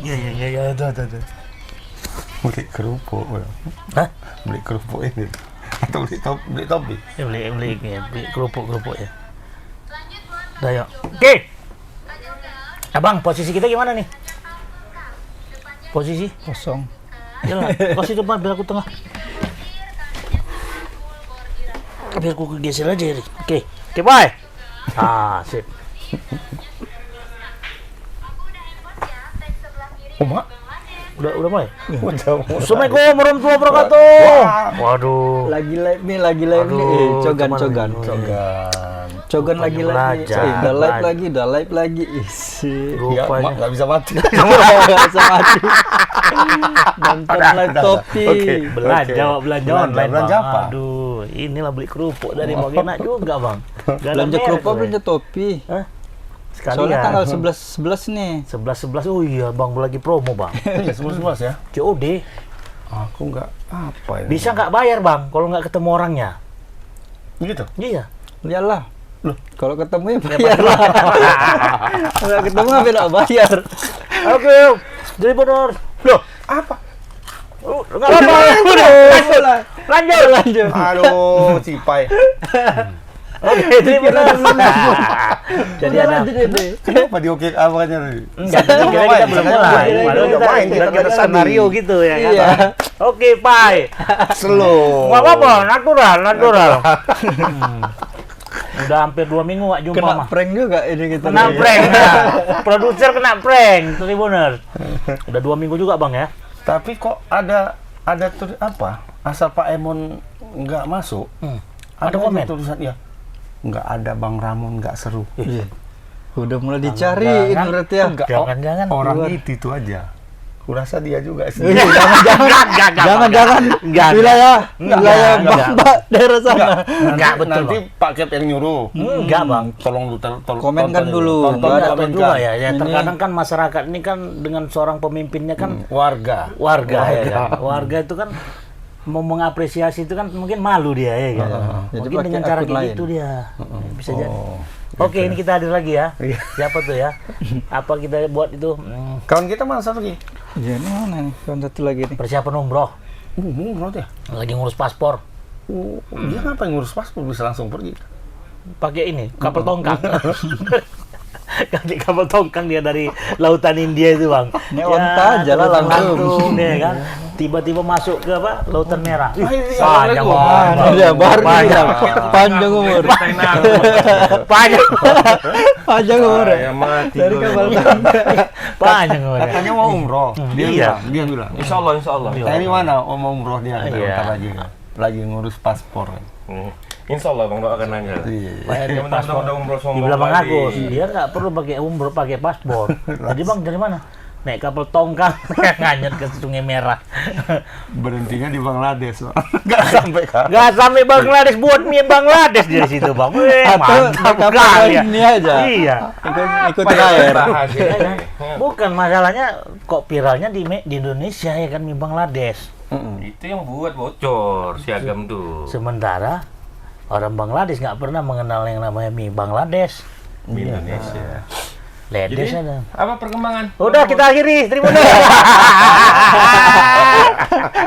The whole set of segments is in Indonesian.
Iya, ada. Beli kerupuk. Hah? Beli kerupuk ini. Atau beli topi. Ya, beli kerupuk ya. Udah yuk. Oke. Abang, posisi kita gimana nih? Posisi? Kosong. Yalah, kasih depan biar aku tengah. Biar aku geser aja. Oke, bye. Sip. Mak. Udah mulai? Udah. Assalamualaikum warahmatullahi wabarakatuh. Waduh. Lagi live nih. Cogan lagi live nih. Udah live lagi. Isi. Ya, Rupanya. Mak nggak bisa mati. Nggak bisa mati. Nonton live topi. Oke. Belanja online, Belanja Bang. apa? Aduh, inilah beli kerupuk dari Bang enak juga, Bang. Gak ada Belanja merek, kerupuk, Bang. belanja topi. Hah? Soalnya Sekalian. tanggal 11 nih. 11. Oh iya, Bang lagi promo, Bang. Iya, 11 ya. COD. Aku nggak apa ini. Bisa nggak bayar, Bang, kalau nggak ketemu orangnya? Gitu. Iya. Iyalah. Loh, kalau ketemu ya bayar lah. Kalau ketemu apa nggak bayar? Oke, jadi benar. Loh, apa? nggak apa-apa. Lanjut. Aduh, cipai. Oke, jadi benar. Jadi ada. Kenapa dioke awalnya tadi? Enggak, kita belum mulai. Padahal Udah main, kita kita skenario gitu ya kan. Iya. Oke, Pai. Slow. Nggak apa-apa, natural. Udah hampir 2 minggu nggak jumpa Kena mah. prank juga ini kita. Kena prank. Nah. Produser kena prank, Tribuners. Udah 2 minggu juga, Bang ya. Tapi kok ada tulis apa? Asal Pak Emon nggak masuk. Ada aja komen? tulisan ya. Nggak ada Bang Ramon, nggak seru. Iya. Udah mulai dicariin Jangan. berarti ya. Enggak, Jangan. orang Luar. itu aja. Kurasa dia juga sih. Jangan. Wilayah Mbak daerah sana. Enggak, betul, Nanti Pak Kep yang nyuruh. Enggak, Bang. Tolong lu Komenkan dulu. Tonton, Nggak ada komenkan. Juga ya. Ini. Terkadang kan masyarakat ini kan dengan seorang pemimpinnya kan Warga. warga ya kan. Warga itu kan mau mengapresiasi itu kan mungkin malu dia ya kan. Jadi Mungkin pakai dengan cara akun kayak lain. gitu dia. Bisa jadi. Oh. Oke, ini kita hadir lagi ya. Iya. Siapa tuh ya? Apa kita buat itu? Kawan kita mana satu lagi? Iya, ini mana nih? Kawan satu lagi nih. Persiapan umroh. Umroh dia. Lagi ngurus paspor. Dia ngapain ngurus paspor bisa langsung pergi? Pakai ini, kapal tongkang. Kapal tongkang dia dari lautan India itu, Bang. Ini onta aja lah langsung. Dia kan. Tiba-tiba masuk ke apa? Lautan Merah. Panjang Ada baru panjang umur. Panjang umur. Ya mati. Dari kapal tongkang. Panjang umur. Katanya mau umroh. Iya. Dia bilang. Insya Allah. Nah, ini mana mau umroh dia? Iya. Bentar lagi ngurus paspor. Insya Allah Bang doakan aja. Iya. Yang penting udah umroh sombong. Dibilang Bang Agus, dia nggak perlu pakai umroh, pakai paspor. Jadi Bang dari mana? Naik kapal tongkang nganyut ke Sungai Merah. Berhentinya di Bangladesh. Enggak sampai kan? Nggak sampai Bangladesh, buat mie Bangladesh dari situ, Bang. Atau Mantap kapal kali ya. ini aja. Iya. Ikutin air. Bukan masalahnya kok viralnya di Indonesia ya kan, mie Bangladesh. Itu yang buat bocor siagam tuh. Sementara orang Bangladesh nggak pernah mengenal yang namanya mie Bangladesh. Di Indonesia. Ledes Jadi ada. apa perkembangan? Udah kita akhiri, terima kasih.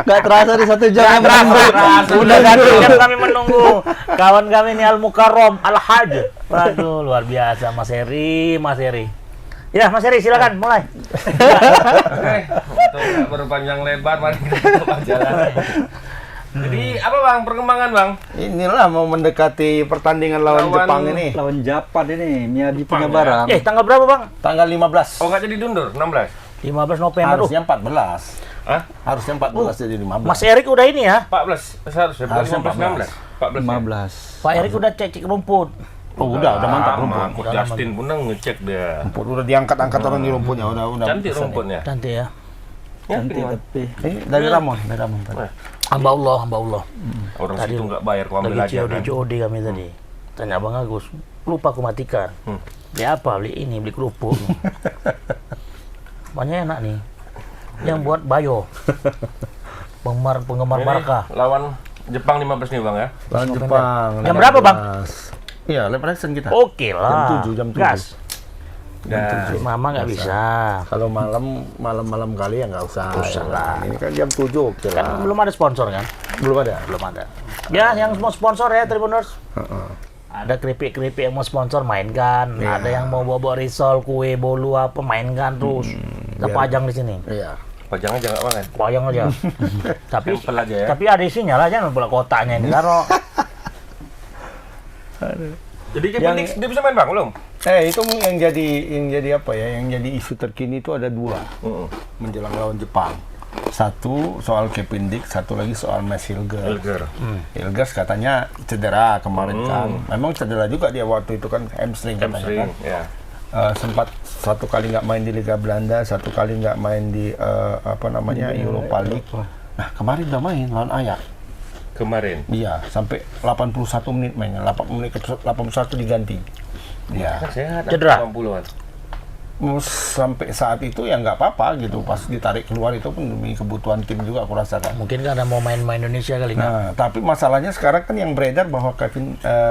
Nggak terasa di 1 jam. Udah kan kami menunggu kawan kami ini Al Mukarrom Al Hajj. Waduh, luar biasa Mas Heri. Ya, Mas Heri silakan mulai. Oke, untuk nggak berpanjang lebar mari kita coba jalan. Jadi apa Bang perkembangan Bang? Inilah mau mendekati pertandingan lawan Jepang ini. Lawan Japan ini, Miyagi punya barang. Tanggal berapa, Bang? Tanggal 15. Oh nggak jadi diundur 16? 15 November. Harusnya 14. Hah? Harusnya 14 jadi 15. Mas Erik udah ini ya. 14 seharusnya Harusnya 15 16. 14. 15. Pak Erik udah cek rumput. Oh, udah mantap rumput. Coach Justin pun ngecek dia. Rumput udah diangkat-angkat orang di rumputnya, udah. Cantik rumputnya. Cantik ya. Cantik tapi. Dari Ramon tadi. Hamba Allah. Orang Tadi situ nggak bayar kau ambil Lagi aja kan. COD kami tadi. Tanya Bang Agus, lupa aku matikan. Beli apa? Beli kerupuk. Banyak enak nih. Yang buat Bayo. Penggemar Ini Barca. lawan Jepang 15 nih Bang ya. Lawan Jepang. Jam berapa, Bang? Iya, live action kita. Oke lah. Jam 7. Gas. Nah, Mama nggak bisa. Kalau malam kali ya nggak usah. Usah lah. Ini kan jam 7 oke Kan lah. belum ada sponsor kan? Belum ada. Belum ada. Ya, yang mau sponsor ya Tribuners. Ada keripik-keripik yang mau sponsor mainkan. Iya. Ada yang mau bawa risol, kue, bolu apa mainkan terus. Kita biar- pajang di sini. Iya. pajangnya jangan makan. Pajang aja. tapi Simpel aja ya. tapi ada isinya lah, jangan bola kotaknya ini taruh. Jadi Kevin Dix dia bisa main Bang belum? Itu yang jadi apa ya? Yang jadi isu terkini itu ada dua menjelang lawan Jepang. Satu soal Kevin Dix, satu lagi soal Max Hilgers. Hilgers katanya cedera kemarin kan. Memang cedera juga dia waktu itu kan hamstring katanya kan. Ya. Sempat satu kali nggak main di Liga Belanda, satu kali nggak main di Europa League. Nah kemarin udah main lawan Ajax. Kemarin. Iya, sampai 81 menit mainnya. 81 diganti. Iya. Kan sehat. Cedera? 80-an. Sampai saat itu ya nggak apa-apa gitu. Pas ditarik keluar itu pun demi kebutuhan tim juga aku rasakan. Mungkin karena mau main-main Indonesia kali nggak? Nah, tapi masalahnya sekarang kan yang beredar bahwa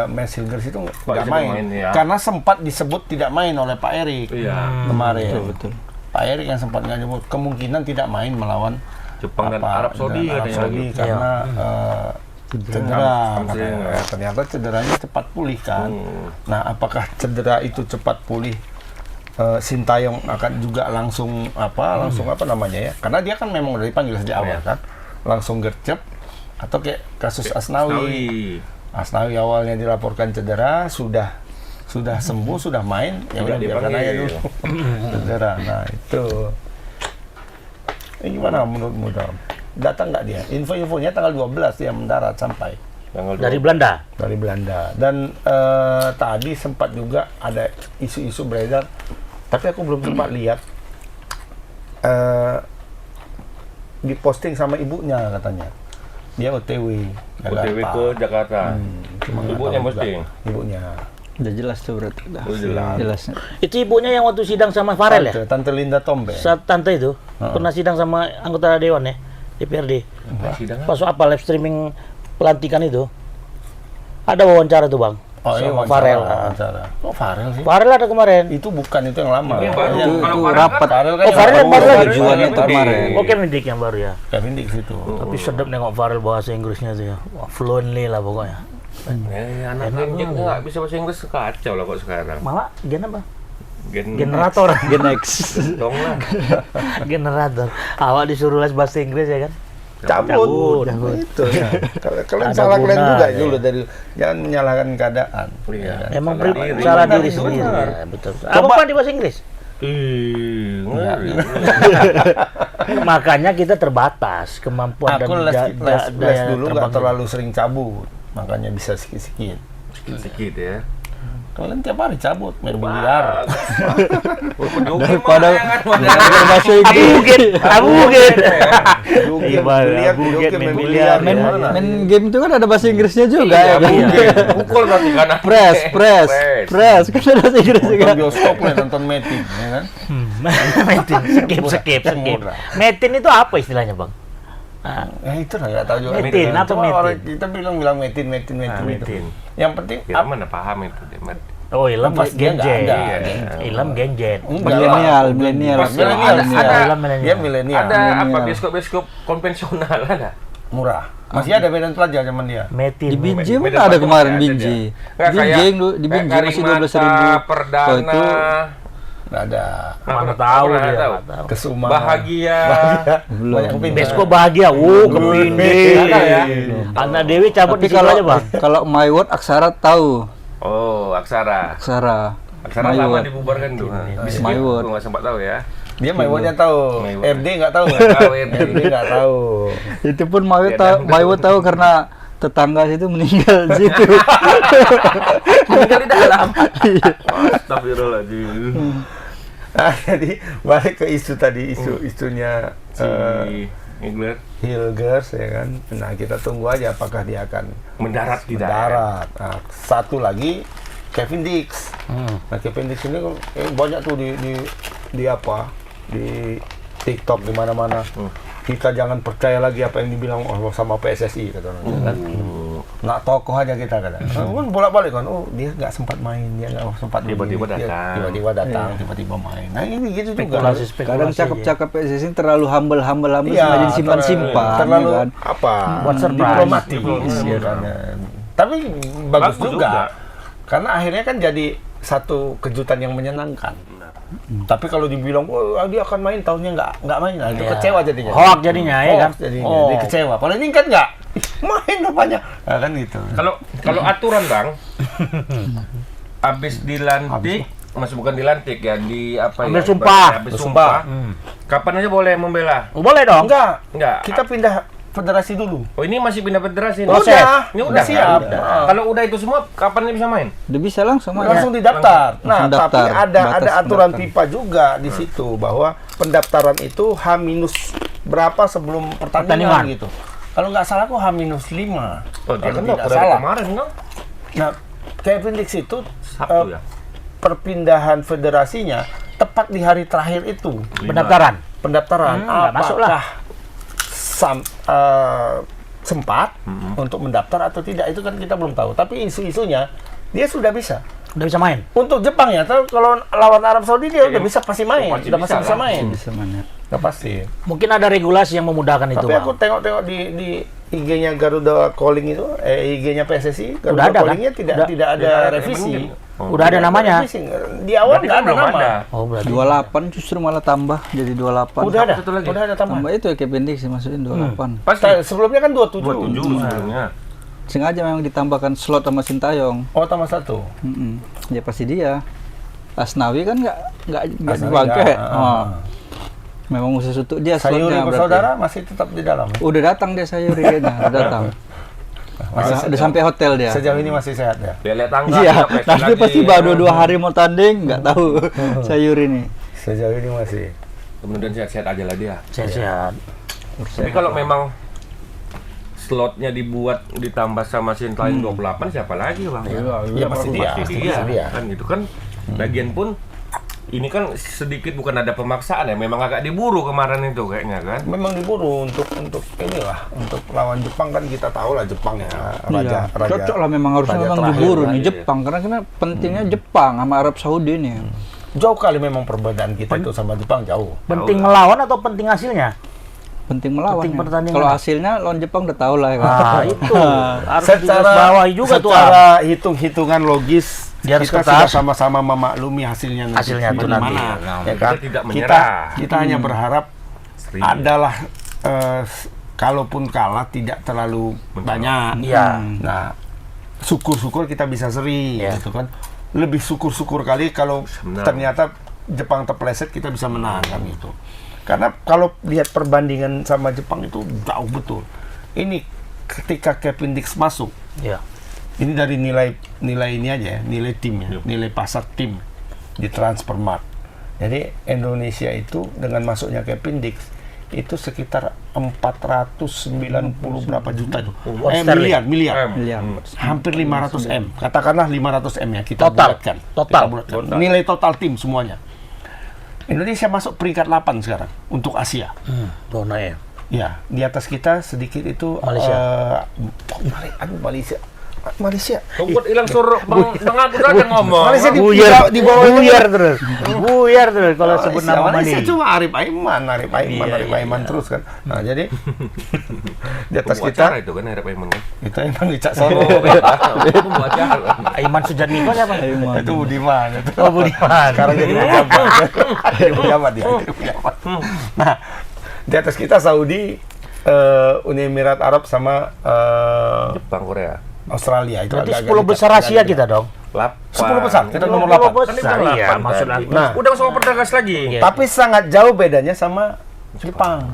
Max Hilgers itu nggak main. ya. Karena sempat disebut tidak main oleh Pak Erik Iya. kemarin. Betul. Pak Erik yang sempat nggak nyebut kemungkinan tidak main melawan Jepang dan Arab Saudi dan Arab katanya Saudi lagi. karena cedera. Hamstring. Katanya. Ternyata cederanya cepat pulih kan. Nah, apakah cedera itu cepat pulih? Sintayong akan juga langsung apa namanya ya? Karena dia kan memang udah dipanggil sejak awal kan. Langsung gercep atau kayak kasus Asnawi. Asnawi awalnya dilaporkan cedera, sudah sembuh, sudah main, ya udah biarkan aja dulu. Cedera. Nah, itu. Ini gimana menurutmu, Dam? Datang nggak dia? Info-infonya tanggal 12 dia mendarat sampai Dari Belanda. dari Belanda. Dan tadi sempat juga ada isu-isu beredar, tapi aku belum sempat lihat. Diposting sama ibunya katanya. Dia OTW OTW ke Jakarta. Cuma nggak Ibunya tahu juga. posting? Ibunya. Udah jelas tuh berarti. Oh, jelas. Jelasnya. Itu ibunya yang waktu sidang sama Farel ya? Tante Linda Tombe. Saat tante itu pernah sidang sama anggota dewan ya, DPRD. Sidang Pas apa live streaming pelantikan itu, ada wawancara tuh Bang. Oh, iya, sama wawancara. Farel. Wawancara. Kok Farel sih? Farel ada kemarin. Itu bukan itu yang lama. Yang baru. Yang- Kalau Itu Farel rapat. Farel kan Oh, Farel yang baru lagi. Tujuannya itu kemarin. Oke, Mendik yang baru ya. Kevin Dix itu. Tapi sedap nengok Farel bahasa Inggrisnya tuh ya. Wah, fluently lah pokoknya. anak Enak Gen Z banget. nggak bisa bahasa Inggris kacau lah kok sekarang. Malah gen apa? Gen Generator. Gen X. dong lah. Generator. Awak disuruh les bahasa Inggris ya kan? Cabut. Cabut. Itu ya. Kalian Ada salah kalian guna, juga ya. dulu dari jangan menyalahkan keadaan. Iya. Emang Salah salah Benar, diri itu sendiri. benar. Ya, betul. Apa Pak di bahasa Inggris? Ngeri. Makanya kita terbatas kemampuan Aku dan les daya dulu nggak terbang. terlalu sering cabut, makanya bisa sikit-sikit. Sedikit ya. Kalian tiap hari cabut, main biliar. Daripada bahasa Inggris. Abu Bukit. Joget, Iya, biliar, Abu Bukit, joget, main main biliar, biliar. Main, Gimana? main game itu kan ada bahasa Inggrisnya juga ya. Pukul berarti kan. Press. Kan ada bahasa Inggris juga. Nonton bioskop lah, nonton meeting, ya kan? Metin, skip. Murah. Metin itu apa istilahnya Bang? Ah, Itu lah nggak tahu juga. Metin, apa Cuma metin? orang kita bilang metin. metin. Yang penting Kita mana paham itu dia. Mat. Oh, Ilham Pas dia nggak Genjet. ada. Ilham Genjet. Milenial. Pas milenial ada- Ilham milenial. Dia milenial. Ada apa Milenial. bioskop konvensional ada? Murah. Masih ada Medan Pelajar zaman dia. Metin. Di Binji Medan mana ada Pelajar kemarin masih ada Binji. dia. Binji yang di Binji kayak masih Karimata, 12.000. Perdana. Oh, itu Nggak ada. Mana tahu Pernah dia. tahu. nggak tahu. Kesuma. Bahagia. Belum. Banyak kepindah. Besko bahagia. Kepindih. Ada ya? Anak Dewi cabut Tapi di situ kalau aja Bang. kalau My Word Aksara tahu. Oh, Aksara. Aksara. Aksara My lama Word. dibubarkan tuh. Biskuit My Word. aku nggak sempat tahu ya. Dia Maiwotnya tahu. My Word. RD nggak tahu. Nggak tahu, RD. RD nggak tahu. Itu pun My Word Ya, tahu, dan- My Word tahu karena tetangga situ meninggal di situ. Meninggal di dalam. Astagfirullahaladzim. Jadi balik ke isu tadi, isunya Si Engler Hilgers ya kan. Nah, kita tunggu aja apakah dia akan mendarat tidak? mendarat. Nah, satu lagi Kevin Dix. Nah, Kevin Dix ini banyak tuh di apa? Di TikTok di mana-mana. Kita jangan percaya lagi apa yang dibilang sama PSSI kata orang kan. nak tokoh aja kita kadang. Kan bolak-balik kan, oh dia nggak sempat main, dia nggak sempat Tiba-tiba begini, dia datang. tiba-tiba datang, tiba-tiba main. Nah ini gitu juga. Spekulasi. Kadang cakep-cakep PSSI terlalu humble Iya, sengaja disimpan-simpan. terlalu ya kan? apa? Buat surprise. Diplomatis. Iya kan. Tapi bagus Bagus juga. juga. Karena akhirnya kan jadi satu kejutan yang menyenangkan. Tapi kalau dibilang, oh dia akan main, tahunnya nggak main, nah, itu Iya. kecewa jadinya. Hoak jadinya, ya kan? Hoak jadinya, Oh. dia kecewa. Padahal ini kan nggak main rupanya, nah, kan gitu. Kalau aturan Bang, habis dilantik, masih bukan dilantik ya, di apa Ambil ya? sumpah. Habis Bersumpah. sumpah. Kapan aja boleh membela? Boleh dong. Enggak, kita pindah federasi dulu. Oh ini masih pindah federasi nih? Proses. Ini udah siap. kan? Kalau udah itu semua, kapan dia bisa main? Udah bisa langsung aja. Langsung didaftar. Nah, Langsung daftar. tapi ada Batas aturan pendaftaran. FIFA juga di situ bahwa pendaftaran itu H- berapa sebelum pertandingan gitu. Kalau nggak salah kok H-5. Oh dia Kalau kan tidak udah dari salah. kemarin kan? Nah, Kevin Dix itu Sabtu ya? perpindahan federasinya tepat di hari terakhir itu. Pendaftaran. Pendaftaran. Nggak masuk lah. Sempat untuk mendaftar atau tidak itu kan kita belum tahu. Tapi isu-isunya dia sudah bisa. Udah bisa main. Untuk Jepang ya, kalau lawan Arab Saudi dia udah bisa pasti main, pasti udah pasti bisa bisa lah. main. Bisa mana? Udah pasti. Mungkin ada regulasi yang memudahkan itu, Tapi Bang. aku tengok-tengok di IG-nya Garuda Calling itu, IG-nya PSSI, Garuda Udah ada, kan? Calling-nya tidak Udah ada revisi. Udah ada namanya. Revisi. Di awal Berarti nggak kan ada belum nama. ada. Oh, berarti. 28 justru malah tambah jadi 28. Udah ada, Satu lagi. udah ada tambah. Tambah itu ya Kevin Dix masukin 28. Pasti. Sebelumnya kan 27. 27 sebelumnya. Sengaja memang ditambahkan slot sama Sintayong. Oh, tambah 1. Ya pasti dia. Asnawi kan nggak Asnawi dipakai. nggak, Oh. Memang khusus untuk dia Sayuri slotnya berarti. bersaudara masih tetap di dalam. Udah datang dia Sayuri kayaknya, udah datang. Udah sampai hotel dia. Sejauh ini masih sehat ya. Dia lihat tanggal. Iya, sampai nanti lagi. pasti baru 2 hari mau tanding, nggak tahu Sayuri nih. Sejauh ini masih. Kemudian sehat-sehat aja lah dia. Sehat-sehat. Tapi kalau memang slotnya dibuat ditambah sama Sintayong 28 siapa lagi Bang? Ya pasti dia. Pasti dia. Kan itu kan bagian pun ini kan sedikit bukan ada pemaksaan ya, memang agak diburu kemarin itu kayaknya kan. Memang diburu untuk inilah, untuk lawan Jepang kan kita tahu lah Jepang ya, Iya, cocok lah memang harusnya raja memang terakhir diburu lah, nih iya. Jepang karena pentingnya Jepang sama Arab Saudi nih. Jauh kali memang perbedaan kita itu sama Jepang jauh. Penting melawan atau penting hasilnya? Penting melawan. Penting ya. pertandingan. Kalau hasilnya lawan Jepang udah tahu lah ya kan. Ah, itu. Harus digarisbawahi juga tuh. secara hitung-hitungan logis Di atas kita kertas. sudah sama-sama memaklumi hasilnya nanti. Hasilnya itu Bagaimana, nanti. Nah, ya kita kan? tidak menyerah. Kita hanya berharap Seri. adalah kalaupun kalah tidak terlalu banyak. Iya. Nah, syukur-syukur kita bisa seri Iya. gitu kan. Lebih syukur-syukur kali kalau Menang. ternyata Jepang terpleset kita bisa menang kan gitu. Karena kalau lihat perbandingan sama Jepang itu jauh betul. Ini ketika Kevin Dix masuk, Iya. ini dari nilai ini aja ya, nilai tim ya, nilai pasar tim di Transfermarkt. Jadi Indonesia itu dengan masuknya Kevin Dix itu sekitar 490 berapa juta itu. sterling. Miliar. Miliar. Hampir 500 M. Katakanlah 500 M ya kita Total. bulatkan. Total. Kita bulatkan. Nilai total tim semuanya. Indonesia masuk peringkat 8 sekarang untuk Asia. Dona ya. Ya, di atas kita sedikit itu Malaysia. Malaysia. Tunggu hilang suruh Bang aku aja ngomong. Malaysia di Buyar, bawah itu. buyar terus. Buyar terus kalau sebut nama Malaysia Mani. cuma Arif Aiman terus kan. Nah, jadi di atas Pembuat kita itu kan Arif Aiman kan. itu emang Wicak Solo. Pembuat acara. Aiman Sujatmiko siapa? Itu Budiman itu. Oh, Budiman. Sekarang jadi pejabat. Jadi pejabat dia, jadi pejabat. Nah, di atas kita Saudi, Uni Emirat Arab sama Jepang Korea. Australia itu Berarti agak-agak 10 besar dekat. Asia kita dong. 10 besar, kita nomor 10 8. besar, iya, maksud aku. Nah, Udah sama perdagas lagi. Iya. Tapi sangat jauh bedanya sama Jepang.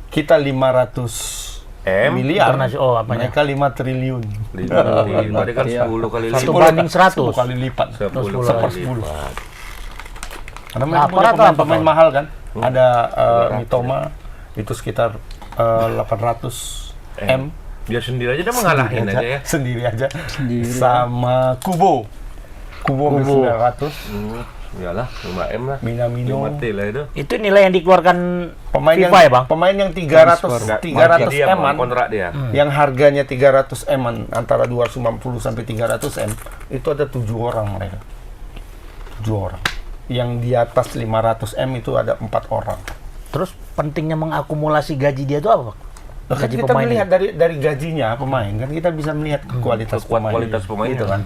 Kita 500 miliar, Oh, apanya? mereka 5 triliun. Tadi kan 10 kali Satu lipat. banding 100. 10 kali lipat. 10 Seper kali 10. lipat. Karena Nah, mereka punya apa-apa, pemain apa? mahal kan. Ada 200, Mitoma itu sekitar 800 M. Dia sendiri aja udah mengalahin aja ya. Sendiri aja. Sama Kubo hampir 900. Iyalah, 5M lah. Minamino. Mati lah itu. Itu nilai yang dikeluarkan Pemain FIFA yang ya, Bang? pemain yang 300 dia, M-an, kontrak dia. yang harganya 300 M-an, antara 250 sampai 300 M, itu ada 7 orang mereka. 7 orang. Yang di atas 500 M itu ada 4 orang. Terus pentingnya mengakumulasi gaji dia itu apa, Bang? Nah, kan kita melihat dari gajinya pemain, kan kita bisa melihat kualitas pemain. Kualitas pemain gitu kan.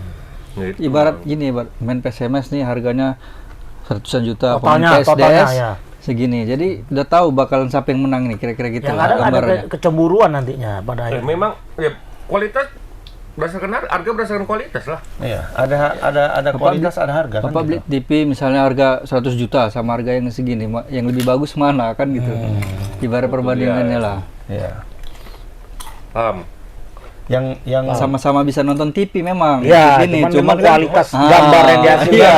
Gitu. Ibarat gini, main PSMS nih harganya ratusan juta, Totalnya, PSDS ya. segini. Jadi udah tahu bakalan siapa yang menang nih, kira-kira gitu Yang lah ada gambarnya. kecemburuan nantinya pada akhirnya. Memang ya kualitas berdasarkan harga berdasarkan kualitas lah. Iya, ada kualitas, ada harga kan. Bapak beli TV misalnya harga 100 juta sama harga yang segini, yang lebih bagus mana kan gitu. Ibarat perbandingannya lah. Iya. Paham. Yang Sama-sama bisa nonton TV memang. Ya, Gini, cuma kualitas Ah, gambar yang dihasilkan. iya.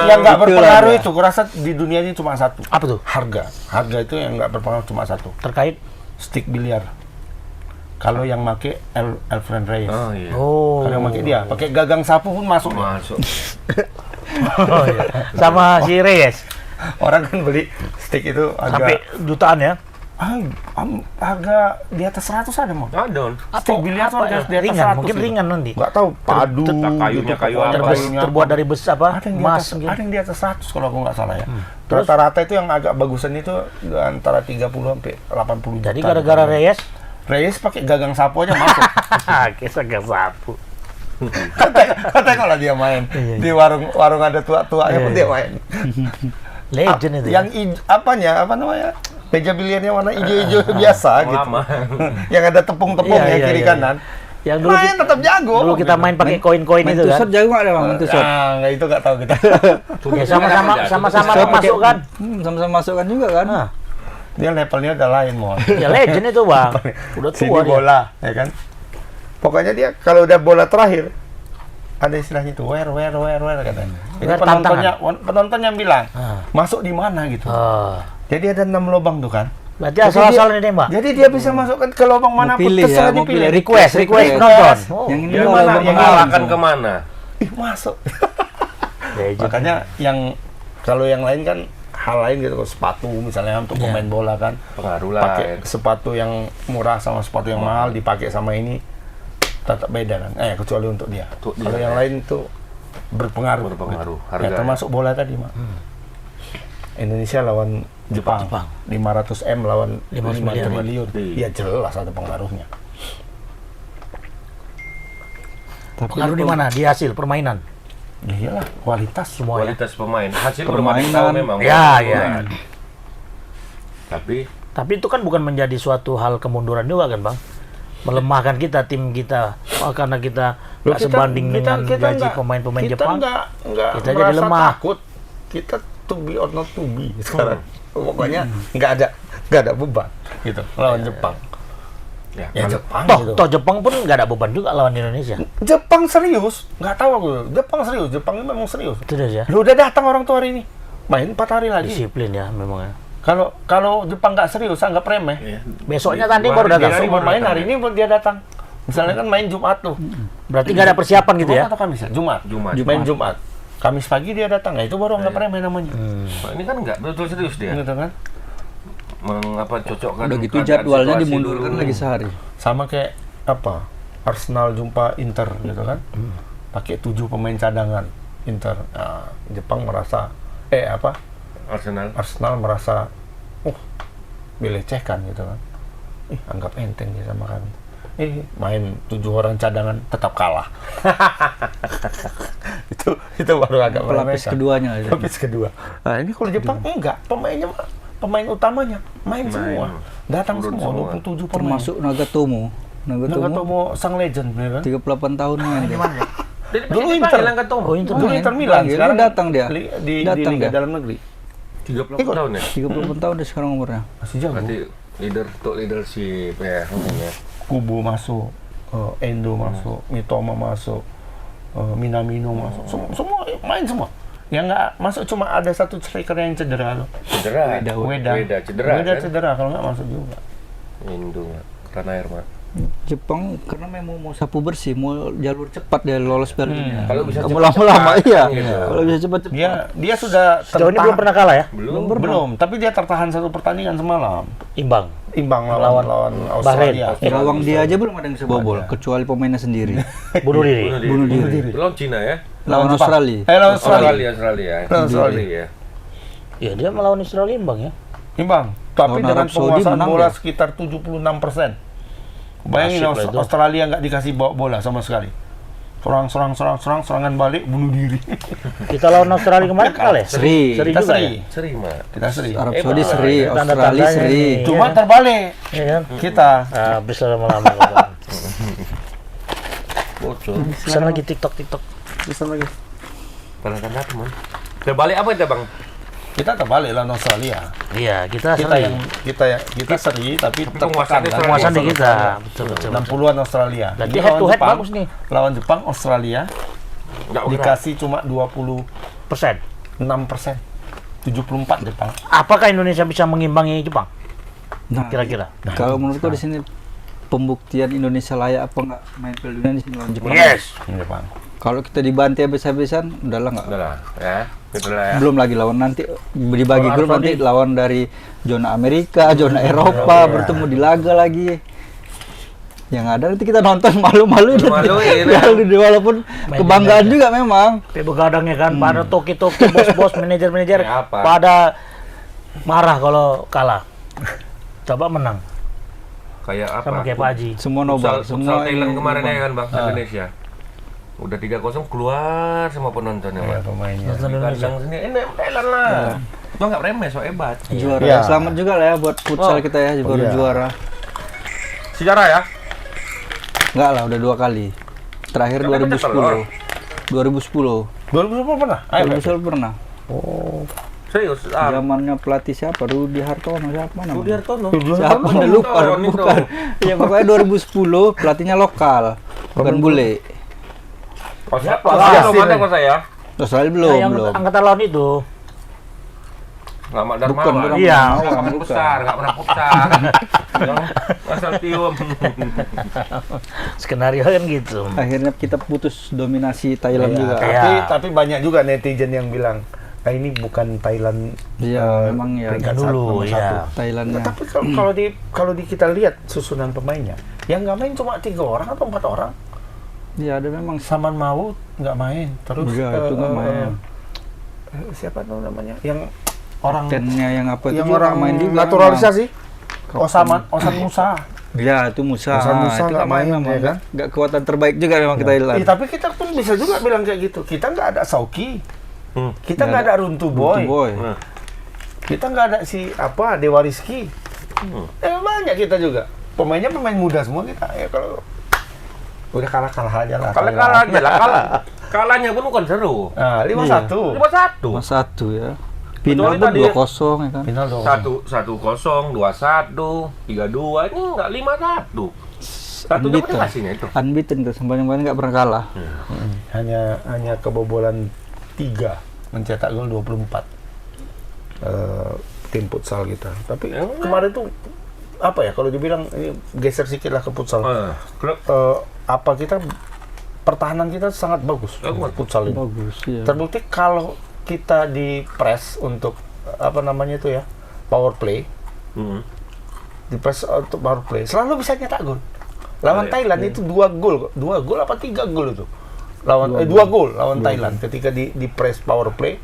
yang nggak Itulah berpengaruh dia. itu, kurasa di dunia ini cuma satu. Apa tuh? Harga itu yang nggak berpengaruh cuma satu. Terkait Stick biliar. Kalau yang make Elfriend Reyes. Oh iya. oh. Kalau yang make dia, pakai gagang sapu pun masuk. Masuk. Oh, iya. Sama si Reyes Orang kan beli stick itu sampai jutaan ya. harga di atas 100 ada mau. Adon. Stick biliar tuh harga di atas ringan, 100. mungkin itu. ringan nanti. Nggak tahu, padu. Kayunya kayu apa? kayunya Terbuat dari besi apa? Ada yang di Emas atas, mungkin. ada yang di atas 100 kalau aku nggak salah ya. Rata-rata itu yang agak bagusan itu antara 30 sampai 80 juta. Jadi gara-gara Reyes Reyes pakai gagang sapu aja masuk. kisah gak sapu. Katanya kalau dia main di warung ada tua-tuanya pun dia main. Legend itu. Yang apa namanya? Meja biliarnya warna hijau-hijau biasa gitu. Lama. Yang ada tepung-tepung Iya, ya iya, kiri iya. kanan. Yang dulu Main tetap jago. dulu kita main pakai koin-koin Main itu kan. tusot jago nggak ada bang? Main tusot. Nggak, itu nggak tahu kita. Ya, sama-sama masuk kan. Sama-sama masukkan juga kan. Nah, Dia levelnya udah lain mau. ya legend itu, Bang. Udah Sini tua dia. bola, ya kan? Pokoknya dia kalau udah bola terakhir ada istilahnya itu wear katanya. Jadi Wear penontonnya bilang Ah. masuk di mana gitu. Oh. Jadi ada 6 lubang tuh kan. Berarti asal-asalan ini, Mbak. Jadi dia bisa masukkan ke lubang Mau manapun pilih terserah ya, mau dipilih. pilih. Request penonton. Oh. Yang ini Yang lah, mana? lubang Yang mana? Akan kemana? Ih, masuk. Legend. Makanya yang kalau yang lain kan hal lain gitu, sepatu misalnya untuk pemain bola kan. Pengaruh lah. Pakai sepatu yang murah sama sepatu yang mahal dipakai sama ini tetap beda kan. Kecuali untuk dia. Untuk dia, Kalau yang lain itu berpengaruh. Berpengaruh, Gitu. harga. Ya, termasuk bola tadi, Mak. Indonesia lawan Jepang. 500 M lawan 500 5 miliar. triliun. Iya. Ya jelas ada pengaruhnya. Tapi Pengaruh di mana? Di hasil permainan. Ya iyalah, kualitas semua ya. Kualitas pemain. Hasil Permainan. belum ada tahu memang. Ya, ya. Tapi Tapi itu kan bukan menjadi suatu hal kemunduran juga kan, Bang? Melemahkan kita, tim kita. Karena kita Loh, nggak sebanding dengan gaji nggak- pemain-pemain Jepang. Kita Kita jadi merasa lemah. takut. Kita to be or not to be sekarang. Pokoknya nggak ada beban gitu lawan Jepang. ya, Ya kalau- Jepang Toh, gitu. toh Jepang pun nggak ada beban juga lawan Indonesia. Jepang serius, nggak tahu aku. Jepang serius, Jepang ini memang serius. Itu dia ya. Lu udah datang orang tua hari ini, main 4 hari lagi. Disiplin ya memang ya. Kalau Jepang nggak serius, anggap remeh. Iya. Besoknya tanding baru datang. Besok mau main hari ini dia datang. Misalnya kan main Jumat tuh. Berarti nggak ada persiapan gitu ya? Jumat atau Kamis ya? Jumat. Jumat. Main Jumat. Kamis pagi dia datang. Nah, itu baru anggap remeh namanya. Nah, ini kan enggak betul serius dia. Gitu kan? Cocokkan udah gitu keadaan jadwalnya situasi dimundurkan dulu. lagi sehari. Sama kayak apa? Arsenal jumpa Inter gitu kan. Pakai 7 pemain cadangan Inter. Nah, Jepang merasa Arsenal merasa dilecehkan gitu kan. Anggap enteng dia sama kami. Main 7 orang cadangan tetap kalah. itu baru agak Pelapis meremehkan. keduanya aja. Pelapis kedua. Nah, ini kalau Jepang enggak, pemain utamanya main semua. Datang Turun semua semua. 27 pemain. Termasuk Nagatomo. Nagatomo sang legend ya kan. 38 tahun main dia. Jadi Dulu Jepang Inter. hilang ketemu. Oh, Inter. Dulu Main. Inter Milan, Dia sekarang datang dia. di Datang Liga dia. Dalam Negeri. 38 tahun ya. 38 tahun dia sekarang umurnya. Masih jago. Berarti leadership ya ngomongnya. Kubo masuk, Endo masuk, Mitoma masuk, Minamino masuk. Semua main semua. Yang nggak masuk cuma ada satu striker yang cedera loh. Cedera. Weda cedera. Weda kan? cedera kalau nggak masuk juga. Indo Tanah Air, Mak. Jepang karena memang mau sapu bersih, mau jalur cepat dia lolos Piala Dunia. Kalau bisa Nggak cepat, mau lama-lama cepat, iya. gitu. Kalau bisa cepat-cepat. Dia sudah Sejauh ini belum pernah kalah ya? belum, tapi dia tertahan satu pertandingan semalam. Imbang. Imbang lawan Australia. Gawang dia aja belum ada yang bisa bobol, kecuali pemainnya sendiri. Bunuh diri. Bunuh diri. Lawan Cina ya? Lawan Jepang. Australia. Lawan Australia. Australia. Lawan Australia. Ya. Ya dia melawan Australia imbang ya. Imbang. Tapi Lawan dengan Arab Saudi penguasaan menang bola ya? sekitar 76%. Bayangin Asyik lah itu. Australia nggak dikasih bawa bola sama sekali. Serangan balik, bunuh diri. Kita lawan Australia kemarin kalah ya? Seri. Seri Kita juga seri. ya? Seri mah. Kita seri. Arab Eh, Saudi malah, seri, ya, Australia tanda-tandanya seri. nih. Cuma Iya. terbalik Iya kan? kita. Habis lama-lama. kawan. Bocor. Pesan lagi TikTok. Bisa lagi. Tanda-tanda teman. Terbalik apa itu bang? Kita terbalik lawan Australia. Iya, kita Kita seri. kita seri tapi penguasaan tertekan. Penguasaan di kita. Betul. 60-an Australia. Berarti Ini head lawan to head Jepang. bagus nih. Lawan Jepang, Australia Nggak gerak. dikasih cuma 26%. Persen. 74 Jepang. Apakah Indonesia bisa mengimbangi Jepang? Nah, Kira-kira. kalau menurutku di sini pembuktian Indonesia layak apa nggak main Piala Dunia di sini lawan Jepang. Yes. Jepang. Kalau kita dibantai habis-habisan, udahlah nggak. Udah lah, ya. Gitu lah ya. Belum lagi lawan nanti dibagi Lawan grup Arab nanti Saudi. lawan dari zona Amerika, zona Eropa bertemu di laga lagi. Yang ada nanti kita nonton malu-maluin. Malu-maluin, Piala Dunia, walaupun kebanggaan juga memang. Tapi begadangnya kan pada toki-toki bos-bos manajer-manajer Ya, apa? pada marah kalau kalah. Coba menang Kayak apa? sama kayak Pak Haji. Semua nobar, Futsal semua Thailand ini kemarin nobar. ya kan bang, Indonesia. Udah 3-0 keluar semua penontonnya Ya, bang. pemainnya. Nonton Indonesia. Kandang sini, Thailand lah. Itu nggak remeh, so hebat. Juara. Iya. Selamat juga lah ya buat futsal kita ya, baru iya. juara. Sejarah ya? Enggak lah, udah 2 kali. Terakhir Tapi pecah telur. 2010. 2010 pernah? Ayo, 2010 pernah. Serius? Zamannya pelatih siapa? Rudi Hartono siapa namanya? Rudi Hartono. Siapa? Udah lupa, Hartono itu. bukan. Ya pokoknya 2010 pelatihnya lokal, bukan bule. Oh, siapa? Pasti Belum ada nih. kok saya. Australia Nah, yang belum. angkatan lawan itu. Lama Bukan, Darmawan. bukan. Iya. Nggak pernah Bukan. besar, nggak pernah besar. Asal tium. Skenario kan gitu. Akhirnya kita putus dominasi Thailand juga. Iya. Tapi banyak juga netizen yang bilang, ah ini bukan Thailand Iya, memang ya. peringkat Dulu, nomor ya. satu. Thailandnya. Tapi kalau di kita lihat susunan pemainnya, yang nggak main cuma 3 orang atau 4 orang. Iya, ada memang. Saman Mawu nggak main, terus Iya, itu nggak main. siapa tuh namanya? Yang orang Kaptennya yang apa itu yang juga orang nggak main juga. naturalisasi. Osan Musa. Ya, itu Musa. Musa Itu nggak main, memang. ya kan? Nggak kekuatan terbaik juga memang kita Thailand. Tapi kita pun bisa juga bilang kayak gitu. Kita nggak ada Sauki, kita nggak ada Runtu Boy, Boy. kita nggak ada si Dewa Rizky. Banyak kita juga. Pemainnya pemain muda semua kita. Ya kalau udah kalah aja lah. Kalah aja lah, kalah. Kalahnya pun bukan seru. Nah, 5-1. 5-1. 1 ya. Final pun tadi 2-0 ya kan. Final dong. 1-0, 2-1, 3-2, ini enggak 5-1. Satu juga Unbeaten. hasilnya itu. Unbeaten tuh, sepanjang-panjang nggak pernah kalah. Hanya kebobolan 3, mencetak gol 24. Tim futsal kita. Tapi kemarin tuh apa ya kalau dibilang ini geser sedikit lah ke futsal. Apa kita pertahanan kita sangat bagus futsal ini. Bagus ya. Terbukti kalau kita di press untuk apa namanya itu ya power play, di press untuk power play selalu bisa nyetak gol. Lawan Thailand itu 2 gol apa 3 gol itu. Lawan 2 gol lawan Thailand ketika di press power play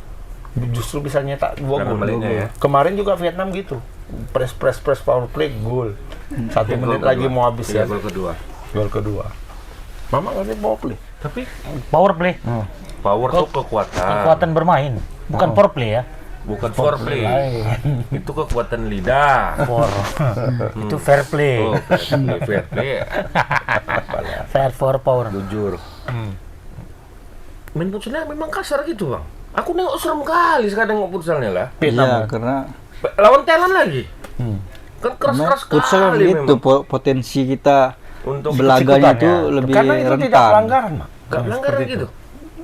justru bisa nyetak 2 gol. baliknya ya. Kemarin juga Vietnam gitu. Press power play gol. 1 menit Gol lagi kedua. mau habis Iya, ya. gol kedua. Gol kedua. Mama ngerti power play. Tapi Power play. power itu kekuatan. Kekuatan bermain, bukan power play ya. Bukan foreplay. Itu kekuatan lidah. For. Itu fair play. Oh, fair play. Fair for power. Jujur. Main futsalnya memang kasar gitu, Bang. Aku nengok serem kali sekarang nengok futsalnya lah. Iya, karena Lawan Thailand lagi. Kan keras-keras futsal kan sekali gitu, memang. potensi kita Untuk belaganya Sikutannya. tuh lebih Karena itu tidak rentan. pelanggaran, Mak. Gak pelanggaran gitu.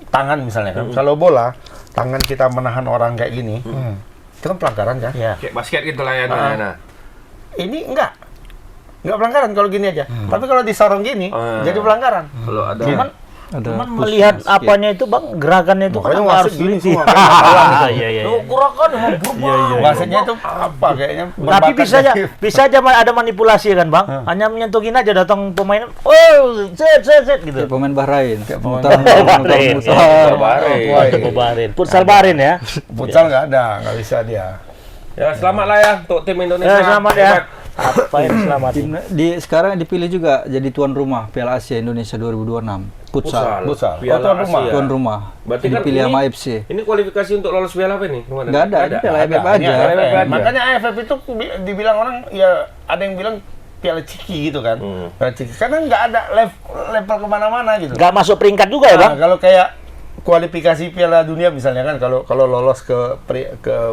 Tangan misalnya kan. Kalau bola, tangan kita menahan orang kayak gini, itu kan pelanggaran kan. Ya. Kayak basket gitu lah ya. Nah. Ini enggak. nggak pelanggaran kalau gini aja. Tapi kalau disorong gini, jadi pelanggaran. Kalau ada Cuman melihat apanya itu bang, gerakannya itu Makanya kan wasit harus gini teliti. semua, kayak masalah gitu. Iya. gerakan emang berubah. Wasitnya itu apa kayaknya? Tapi berbakat bisa aja ada manipulasi kan bang, hanya menyentuhin aja datang pemain, oh set gitu. Kayak pemain Bahrain. pemain Bahrain. Bahrain. Futsal Bahrain ya. Futsal nggak ada, nggak bisa dia. Ya selamat lah ya untuk tim Indonesia. Ya selamat ya. Hebat. Apa yang selamat? Sekarang dipilih juga jadi tuan rumah Piala Asia Indonesia 2026. Futsal. Futsal. Piala tuan rumah. Asia. Tuan rumah. Berarti kan dipilih ini- sama FC. Ini kualifikasi untuk lolos piala apa nih? Kemana? Nggak ada, ini Piala AFF Ada, ini aja. AFF. AFF aja. Makanya AFF itu dibilang orang ya ada yang bilang Piala Ciki gitu kan. Piala Ciki karena nggak ada level kemana-mana gitu. Gak masuk peringkat juga ya bang? Nah, kalau kayak kualifikasi Piala Dunia misalnya kan kalau lolos ke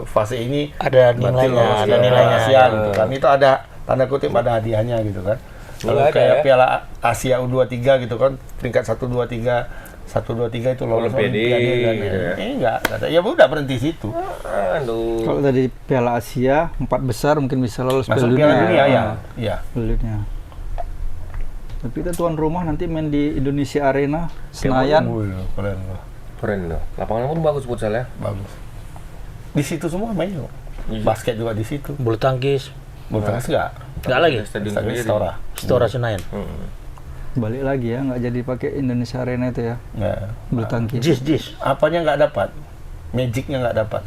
fase ini Ada berarti nilainya, lolos ada ke nilainya. Asia gitu kan. Itu ada tanda kutip ada hadiahnya gitu kan. Kalau Nggak ada kayak ya? Piala Asia U23 gitu kan, peringkat 1 2 3 itu lolos Olimpiade, kan. gitu ya. Enggak ada. Ya udah berhenti situ. Aduh. Kalau tadi Piala Asia 4 besar mungkin bisa lolos Masuk Piala Dunia ya. Iya. Pilihnya. Tapi kita tuan rumah nanti main di Indonesia Arena Senayan. Wih, keren loh. Keren loh. Lapangan pun bagus futsal ya. Bagus. Di situ semua main loh. Iya. Basket juga di situ. Bulu tangkis, Bulu tangkis enggak? nggak lagi. Stadion Stadion sendiri. Istora. Istora Senayan. Balik lagi ya, nggak jadi pakai Indonesia Arena itu ya. Nggak. Bulu tangkis. Jis. Apanya nggak dapat? Magicnya nggak dapat.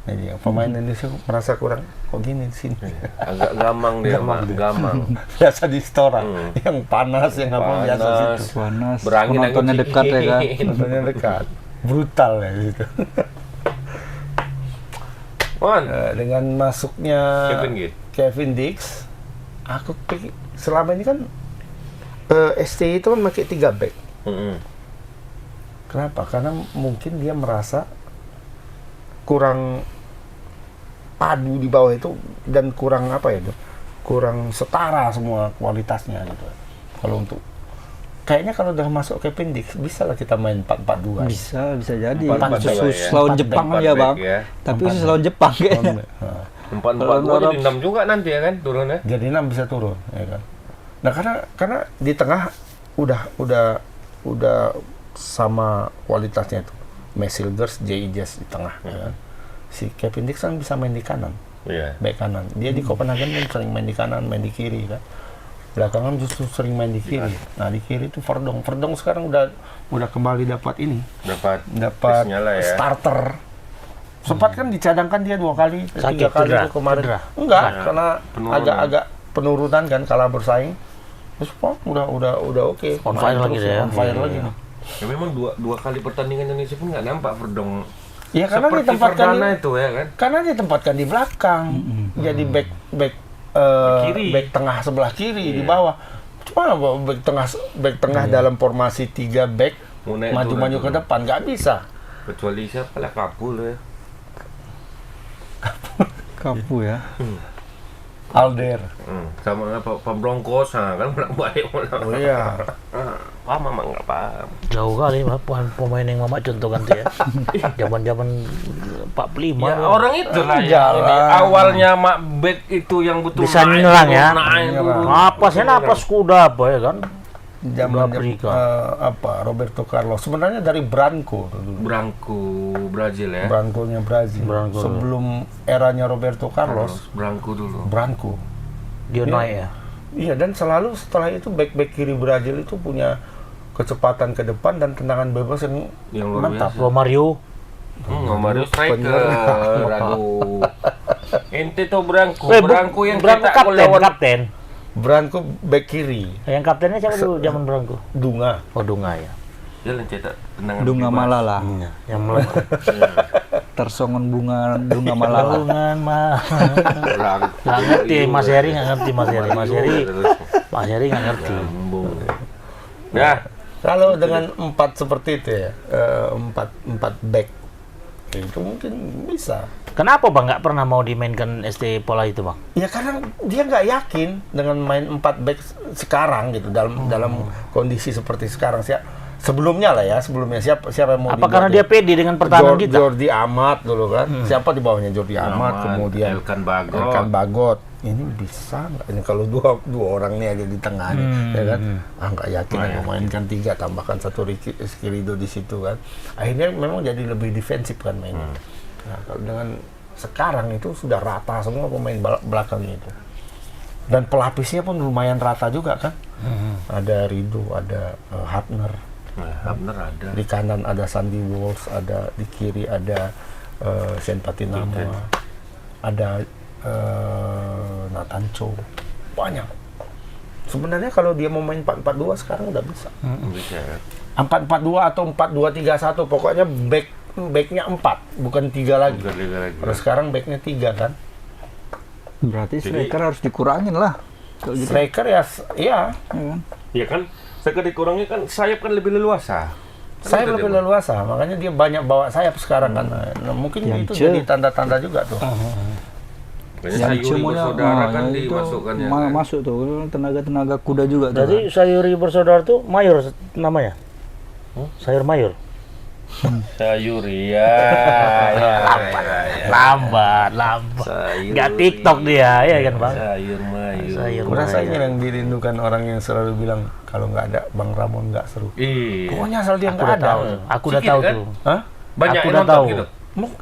Jadi pemain Indonesia merasa kurang. Kok gini di sini? Agak gamang dia, gamang. Biasa di Istora. Yang panas, yang apa biasa situ. Panas. Berangin Penontonnya aku dekat ya kan. Nontonnya dekat. Brutal ya di situ. Man, Dengan masuknya Kevin Gate. Kevin Dix, aku pikir selama ini kan STI itu kan pakai 3 back. Kenapa? Karena mungkin dia merasa kurang padu di bawah itu dan kurang apa ya, kurang setara semua kualitasnya gitu. Kalau untuk kayaknya kalau udah masuk Kevin Dix bisa lah kita main 4-4-2. Bisa jadi. 4-4 Khusus ya. lawan 4 Jepang back ya bang. ya. Tapi khusus lawan Jepang kayaknya. Nah, 4-4-2 jadi 6 juga nanti ya kan turunnya. jadi 6 bisa turun ya kan. Nah, karena di tengah udah sama kualitasnya itu. Messilgers, J.I.J.S di tengah ya kan. Si Kevin Dix kan bisa main di kanan. Iya. Back kanan. Dia di Copenhagen kan sering main di kanan, main di kiri kan. Belakangan justru sering main di kiri. Nah, di kiri itu Verdong. Verdong sekarang udah kembali dapat ini. Dapat Dapat ya. starter. Sempat kan dicadangkan dia 2 kali, 3 Sakit, kali cedera, itu kemarin. cedera. Enggak, Nah, karena penurunan. agak penurunan kan kalah bersaing. Terus udah oke. On Main fire terus, lagi dia ya. On fire Iya, lagi. iya. Ya memang dua kali pertandingan Indonesia pun nggak nampak Verdong. Ya karena Seperti ditempatkan Verdana itu ya kan. karena ditempatkan di belakang. Jadi back Kiri. back tengah sebelah kiri di Iya. bawah. Cuma apa, back tengah dalam formasi 3 back Mau naik maju-maju turun ke dulu. depan nggak bisa. Kecuali siapa lah Kapul ya. Kapu ya. Alder. Sama apa Pambronkos kan bolak-balik. Oh iya. Paham mama nggak paham. Jauh kali pemain yang mama contohkan tuh ya. Zaman-zaman 45. Ya, tuh. orang itu lah ya. Jalan. Ini awalnya Mak Bek itu yang betul Bisa naik nyerang turun, ya. naik turun. Napasnya napas kuda apa ya kan? Zaman Afrika. Roberto Carlos sebenarnya dari Branco dulu. Branco Brazil ya. Branco-nya Brazil. Branco. Sebelum eranya Roberto Carlos, Branco dulu. Branco. Dia naik ya. Iya, dan selalu setelah itu back kiri Brazil itu punya kecepatan ke depan dan tendangan bebas Yang luar mantap. biasa. Romario. Romario striker. Aduh. Ente tuh Branco. Eh, Branco yang Branco cetak gol kapten, lawan kapten. Branco back kiri, Yang kaptennya siapa dulu zaman Branco? Dunga. Oh Dunga ya. dia yang cetak tendangan Dunga bebas. Malala. Yang melekat. Tersongon bunga Dunga Malala. Balungan mah. Branco. Nggak ngerti Mas Heri, nggak ngerti Mas Heri. Mas Heri, Terus. Mas Heri nggak ngerti. Lambung. Nah, Kalau dengan 4 seperti itu ya, 4 back itu mungkin bisa. Kenapa bang nggak pernah mau dimainkan ST pola itu bang? Ya karena dia nggak yakin dengan main 4 back sekarang gitu dalam kondisi seperti sekarang. Sebelumnya lah ya, sebelumnya siapa yang mau Apa dibuat karena ya? dia pede dengan pertahanan kita? Jordi Amat dulu kan. Siapa di bawahnya Jordi Amat, kemudian Elkan Bagot. Elkan Bagot. ini bisa nggak ini kalau dua orang ini ada di tengah nih, ya kan? Nggak yakin aku mainkan 3, tambahkan 1 Rizky Ridho di situ kan. Akhirnya memang jadi lebih defensif kan mainnya. Nah, kalau dengan sekarang itu sudah rata semua pemain belakangnya itu. Dan pelapisnya pun lumayan rata juga kan. Ada Ridho, ada Hapner. Hapner ada. Di kanan ada Sandy Walsh, ada di kiri ada Sen Patinama, ada Nathan Cho. Banyak. Sebenarnya kalau dia mau main 4-4-2 sekarang udah bisa. Bisa ya. 4-4-2 atau 4-2-3-1, pokoknya backnya 4, bukan 3 lagi. Bukan liga lagi. Kalau sekarang backnya 3 kan. Berarti striker harus dikurangin lah. Kalau gitu. Striker ya, iya. kan? Iya kan? Sekali dikurangnya kan sayap kan lebih leluasa. Saya lebih leluasa, makanya dia banyak bawa sayap sekarang kan. Nah, mungkin itu Yance. jadi tanda-tanda juga tuh. Makanya Sayuri bersaudara kan dimasukkan ya. Masuk tuh tenaga kuda juga tuh. Jadi Sayuri bersaudara tuh Mayor namanya. Sayur Mayor. Sayuri ya. Lambat. Sayuri. Nggak TikTok dia, ya kan Bang? Sayur mayu. Sayur Merasa Mayor. ini yang dirindukan orang yang selalu bilang kalau nggak ada Bang Ramon nggak seru. Iya. Pokoknya asal dia Aku nggak udah ada. tahu. Aku udah Sikit tahu kan? tuh. Hah? Banyak Aku yang udah nonton tahu. gitu.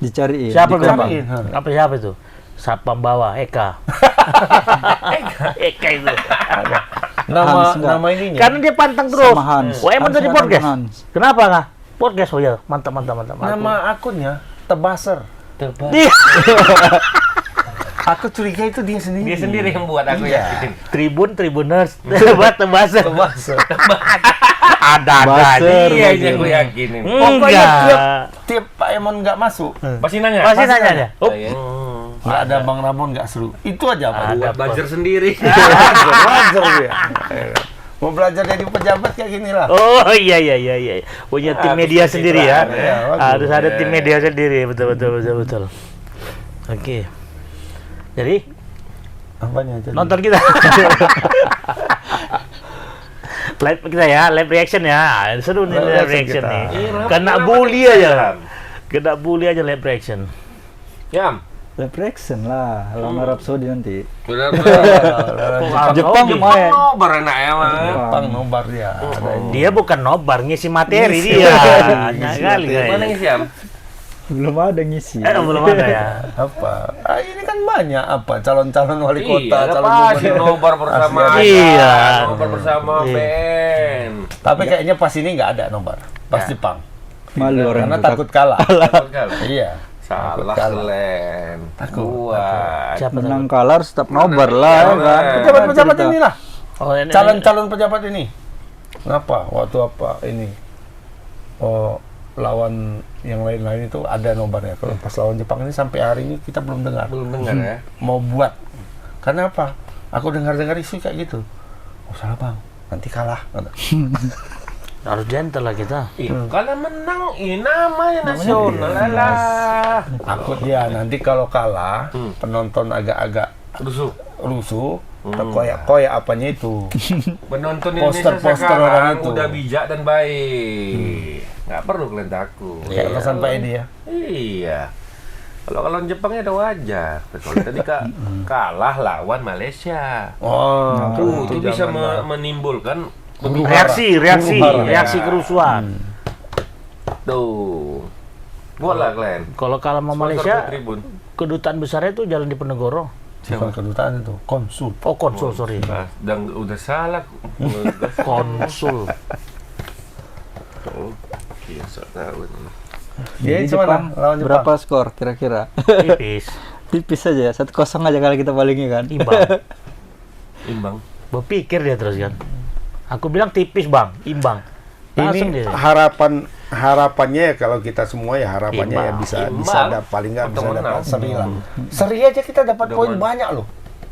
Dicariin. Siapa di tuh? Kembang. Apa siapa itu? Satpam bawah Eka. Eka itu. Hans nggak? Nama ininya. Karena dia pantang terus. Sama Hans. Oh, emang Hans tadi nggak podcast? sama Hans. Kenapa nggak? Podcast, oh ya, mantap. Nama akunnya Tebaser. Dia Aku curiga itu dia sendiri. Dia sendiri yang buat aku Iya. yakin. Tribuners, Tebaser. Tebaser. Ada Baser. Iya, ini aku yakinin. Pokoknya Enggak. tiap Pak Emon nggak masuk, Pasti nanya. Pasti nanya aja. Oh, nggak ada Bang Ramon nggak seru. Itu aja Pak. Buat buzzer sendiri. Belajar dia. Mau belajar jadi pejabat kayak gini lah. oh iya. Punya tim Harus media ada sendiri ya. citraan, ya, bagus. Harus ada tim media sendiri, betul. Oke. Jadi Apanya jadi? nonton kita. Live kita ya, live reaction ya. Seru nih Live live reaction reaction kita. nih. Iya, Kena kenapa bully bisa, aja. Ram? Kena bully aja live reaction. Yam. Reaction lah, lawan Arab Saudi nanti. Benar. Jepang main. Oh, berenak ya, Mas. Jepang nobar dia. Ada ini. Dia bukan nobar, ngisi materi Ngisi dia. materi. Banyak Ngisi kali materi. Mana guys. ngisi, Yam? Belum ada ngisi. Belum ada ya. Apa? Ini kan banyak apa calon-calon wali kota, Iya, calon pasti gubernur. nobar bersama. Pasti ada. Iya. Nobar bersama Iya. band. Tapi kayaknya pas ini nggak ada nobar. Pas Ya. Jepang. Malu orang Karena itu. takut kalah. Takut kali. Iya. Salah Takut kalah. Glenn. Takut, Buat. Siapa Menang tahu? kalah harus tetap nobar lah ya kan. Pejabat-pejabat Cerita. ini lah. Oh, ini Calon-calon pejabat ini. Ngapa? Waktu apa ini? Oh, lawan yang lain-lain itu ada nobarnya. Kalau pas lawan Jepang ini sampai hari ini kita belum dengar. Belum dengar ya. Mau buat. Karena apa? Aku dengar-dengar isu kayak gitu. Oh salah Bang, nanti kalah. harus gentle lah kita. Kalau menang, ini namanya nasional lah. Takut dia nanti kalau kalah, penonton agak-agak rusuh, terkoyak-koyak apanya itu. Penonton Poster-poster Indonesia orang sekarang itu. udah bijak dan baik. Nggak perlu kalian takut. Kayak pesan Pak Edi ya. Iya. Kalau lawan Jepangnya ada wajar. Kalau tadi kalah lawan Malaysia. Oh, Itu bisa menimbulkan Reaksi kerusuhan. Tuh. Buatlah kalian. Kalau kalah sama Malaysia, Sponsor Tribun. kedutaan besarnya itu jalan di Penegoro. bukan kedutaan itu, konsul. Oh, konsul, sorry. Nah, dan udah salah. Konsul. Oke, so tahu. Dia Jadi cuma Jepang lawan Jepang. berapa skor kira-kira? Tipis. Tipis saja, 1-0 aja kalau kita palingnya kan. Imbang. Berpikir dia terus kan. Aku bilang tipis bang, imbang. Langsung Ini dia. harapannya ya kalau kita semua ya harapannya ya bisa Imbang. paling nggak bisa Untuk dapat menang. seri lah. Seri aja kita dapat Udah poin menang. banyak loh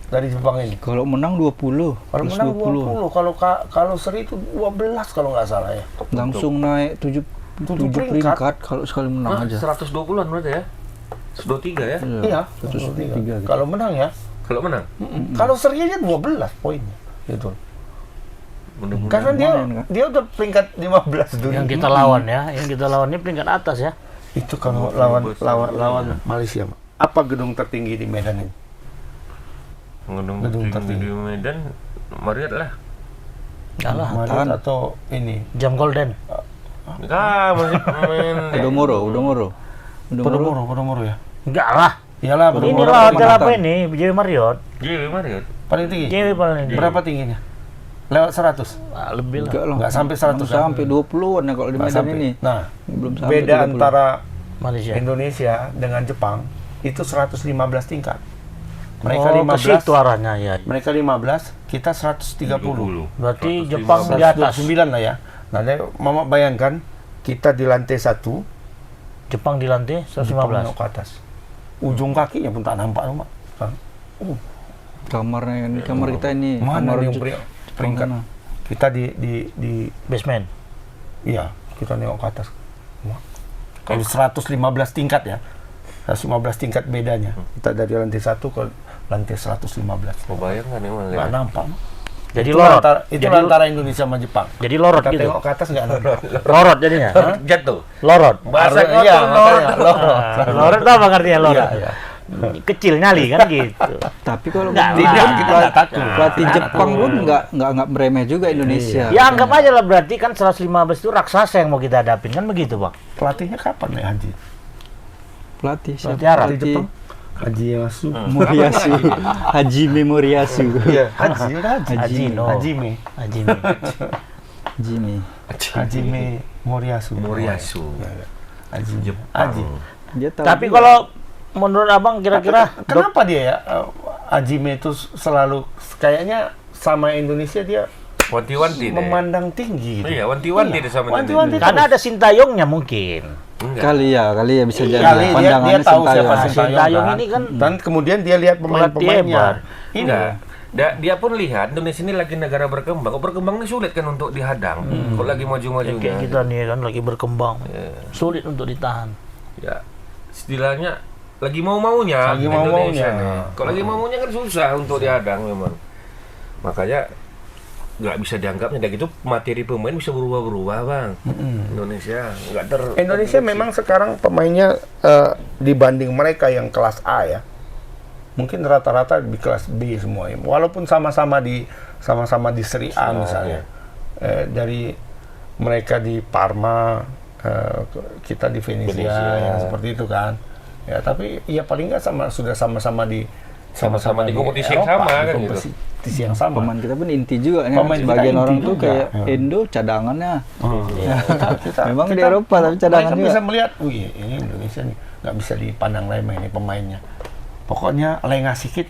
dari Jepang ini. Kalau menang 20. Kalau menang 20, kalau seri itu 12 kalau nggak salah ya. Langsung naik 7 peringkat kalau sekali menang aja. 120-an berarti ya? 123 ya? Iya, 103 gitu. Kalau menang ya. Kalau menang? Kalau seri aja 12 poinnya. Gitu. Mudah-mudahan. Karena lumayan, kan? dia udah peringkat 15 dunia. Yang kita lawan ya, yang kita lawan ini peringkat atas ya. Itu kalau lawan Malaysia. Apa gedung tertinggi di Medan ini? Gedung tertinggi. di Medan Marriott lah. Alah, Marriott atau ini jam golden. Enggak, masih main Podomoro ya. Enggak lah. Iyalah Ini Podomoro. lah hotel apa ini? JW Marriott. JW Marriott. Paling tinggi. JW paling tinggi. Berapa tingginya? Lewat 100. Ah, lebih lah. Enggak lah. Nggak sampai 100 Belum sampai 20-an ya kalau di Nggak Medan sampai. ini. Nah, Belum sampai beda 20. antara Malaysia. Indonesia dengan Jepang itu 115 tingkat. Mereka Oh, ke 15, situ arahnya ya. mereka 15, kita 130. Berarti Jepang di atas. 129 lah ya. Nah, Mama bayangkan kita di lantai 1, Jepang di lantai Jepang 115. nengok ke atas. Ujung kakinya pun tak nampak loh, Mak. Kamarnya ini kamar kita ini. Mana kamar yang peringkat? mana? Kita di Basement. iya, kita nengok ke atas. Mak. Kalau 115 tingkat ya. 115 tingkat bedanya. Kita dari lantai 1 ke lantai 115. Mau bayangkan emang Nggak ya. nampak. Jadi Itu lorot. itu Jadi antara Indonesia sama Jepang. Jadi lorot Kita gitu. tengok ke atas nggak nampak. Lorot jadinya. Hah? Jatuh. Lorot. Bahasa Iya, kotor lorot. makanya, lorot. Ah, lorot itu apa artinya lorot? Iya, iya. Kecil nyali kan gitu. Tapi kalau Nggak begitu lah. kan Kita nggak takut. pelatih Jepang pun nggak meremeh juga Indonesia. Ya anggap aja lah berarti kan 115 itu raksasa yang mau kita hadapin kan begitu, Bang. Pelatihnya kapan nih Haji? Pelatih siapa? Pelatih Arab. Pelatih Jepang? Haji Yasu. Moriyasu. Hajime Moriyasu. Iya, Haji udah Haji. Hajino. Hajime. Hajime. Hajime. Hajime Moriyasu. Moriyasu. Iya, iya. Haji. Jepang. Haji. Dia tahu Tapi juga. kalau menurut Abang kira-kira Kenapa dia ya Hajime itu selalu kayaknya sama Indonesia dia Wanti-wanti deh. memandang tinggi gitu. Iya, wanti-wanti deh sama Wanti-wanti Indonesia. karena ada Sintayongnya mungkin. Enggak. kali ya bisa jadi Kali dia pandangannya tahu Sintayong. siapa Nah, Sintayong ini kan dan kemudian dia lihat pelatih pemain-pemainnya. hebat. Ini Enggak. Dia pun lihat Indonesia ini lagi negara berkembang. Kok berkembang ini sulit kan untuk dihadang. Kok lagi ya, maju-majunya. kayak kita nih kan lagi berkembang. Iya. Sulit untuk ditahan. Ya, istilahnya lagi mau-maunya. Lagi Indonesia mau-maunya. nih. Kalau lagi mau-maunya kan susah untuk dihadang memang. Makanya nggak bisa dianggapnya dari gitu materi pemain bisa berubah-berubah, Bang. Indonesia nggak Indonesia memang sekarang pemainnya dibanding mereka yang kelas A ya. Mungkin rata-rata di kelas B semua ya. Walaupun sama-sama di Serie A misalnya. Dari mereka di Parma, kita di Venezia yang seperti itu kan. Ya, tapi ya paling nggak sudah sama-sama di Sama-sama di kompetisi yang Eropa, sama, di kan gitu. kompetisi yang sama. Pemain kita pun inti juga ya. Pemain kita Sebagian inti orang tuh juga. kayak Ya. Indo cadangannya. Kita- Memang di kita- Eropa tapi cadangan mereka juga. bisa melihat, wih ini Indonesia nih nggak bisa dipandang remeh nih pemainnya. Pokoknya lengah sedikit,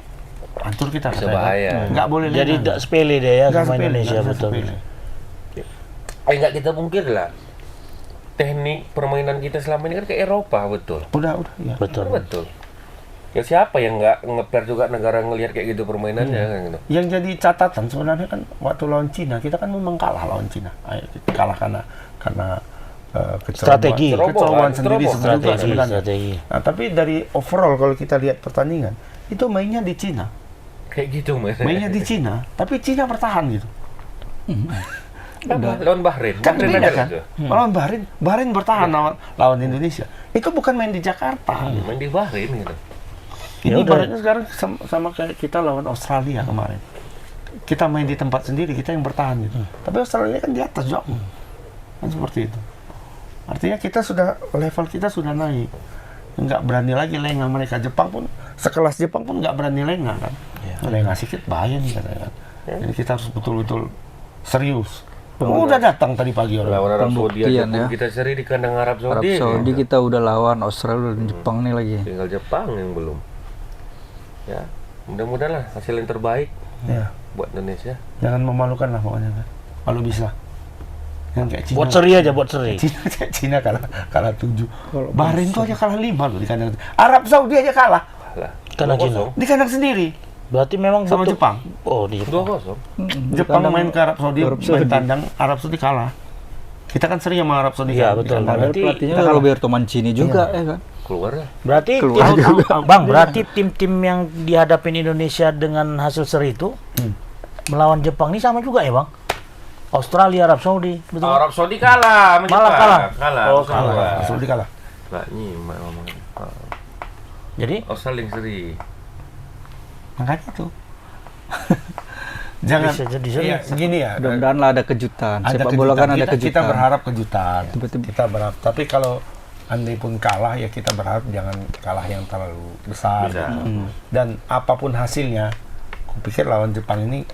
hancur kita. Bisa katanya. bahaya. Nggak boleh Jadi lengah. tidak sepele deh ya Nggak sama sepele, Indonesia nggak bisa betul. sepele. Nggak kita pungkir lah. Teknik permainan kita selama ini kan ke Eropa, betul. Udah ya. Betul. Betul. Ya siapa yang nggak ngeper juga negara ngelihat kayak gitu permainannya kan gitu. Yang jadi catatan sebenarnya kan waktu lawan Cina kita kan memang kalah lawan Cina. Kita kalah karena Strategi. kecerobohan sendiri Cerobohan. sebenarnya. Strategi. Nah, tapi dari overall kalau kita lihat pertandingan itu mainnya di Cina. Kayak gitu Mainnya di Cina, tapi Cina bertahan gitu. Lawan Bahrain. Kan Bahrain beda ada kan? gitu. Lawan Bahrain bertahan lawan Indonesia. Itu bukan main di Jakarta. Main di Bahrain gitu. Ini Ya udah. ibaratnya sekarang sama kayak kita lawan Australia kemarin. Kita main di tempat sendiri, kita yang bertahan gitu. Tapi Australia kan di atas jauh. Kan seperti itu. Artinya level kita sudah naik. Nggak berani lagi lengah mereka. Jepang pun, sekelas Jepang pun nggak berani lengah kan. Lengah sedikit bahaya nih katanya kan. Jadi kita harus betul-betul serius. Udah datang tadi pagi orang. Lawan Arab Saudi aja Pembuktian, pun ya. kita seri di kandang Arab Arab Saudi. Saudi gitu. kita udah lawan Australia dan Jepang nih lagi. Tinggal Jepang yang belum. Ya, mudah-mudahan lah hasil yang terbaik Ya, buat Indonesia. jangan memalukan lah pokoknya kan. Kalau bisa. Yang kayak Cina. Buat seri aja, buat seri. Cina kalah 7. Bahrain tuh aja kalah 5 loh di kandang. Arab Saudi aja kalah Lah, Kandang 2-0. di kandang sendiri Berarti memang sama betul- Jepang. Oh, di Jepang. 2-0. Jepang Kandang main ke Arab Saudi, Arab main Saudi. tandang Arab Saudi kalah. Kita kan sering sama Arab Saudi. Iya, kan, di betul. kandang. Berarti Pelatihnya kita kalah. Roberto Mancini juga ya kan. Keluar lah. Berarti Keluar Bang, berarti tim-tim yang dihadapin Indonesia dengan hasil seri itu melawan Jepang ini sama juga ya, Bang? Australia, Arab Saudi, betul? Arab Saudi kalah sama Malah Jepang. kalah. Kalah. Oh, Australia. kalah. Arab Saudi kalah. Nggak nyimak ngomongnya. Jadi Australia yang seri. Makanya tuh. Jangan, Bisa jadi iya, gini ya. Mudah-mudahan lah ada kejutan. Ada Sepak bola kan ada Kita kejutan. berharap kejutan. Betul. Kita berharap. Tapi kalau andai pun kalah ya kita berharap jangan kalah yang terlalu besar. Dan apapun hasilnya, kupikir lawan Jepang ini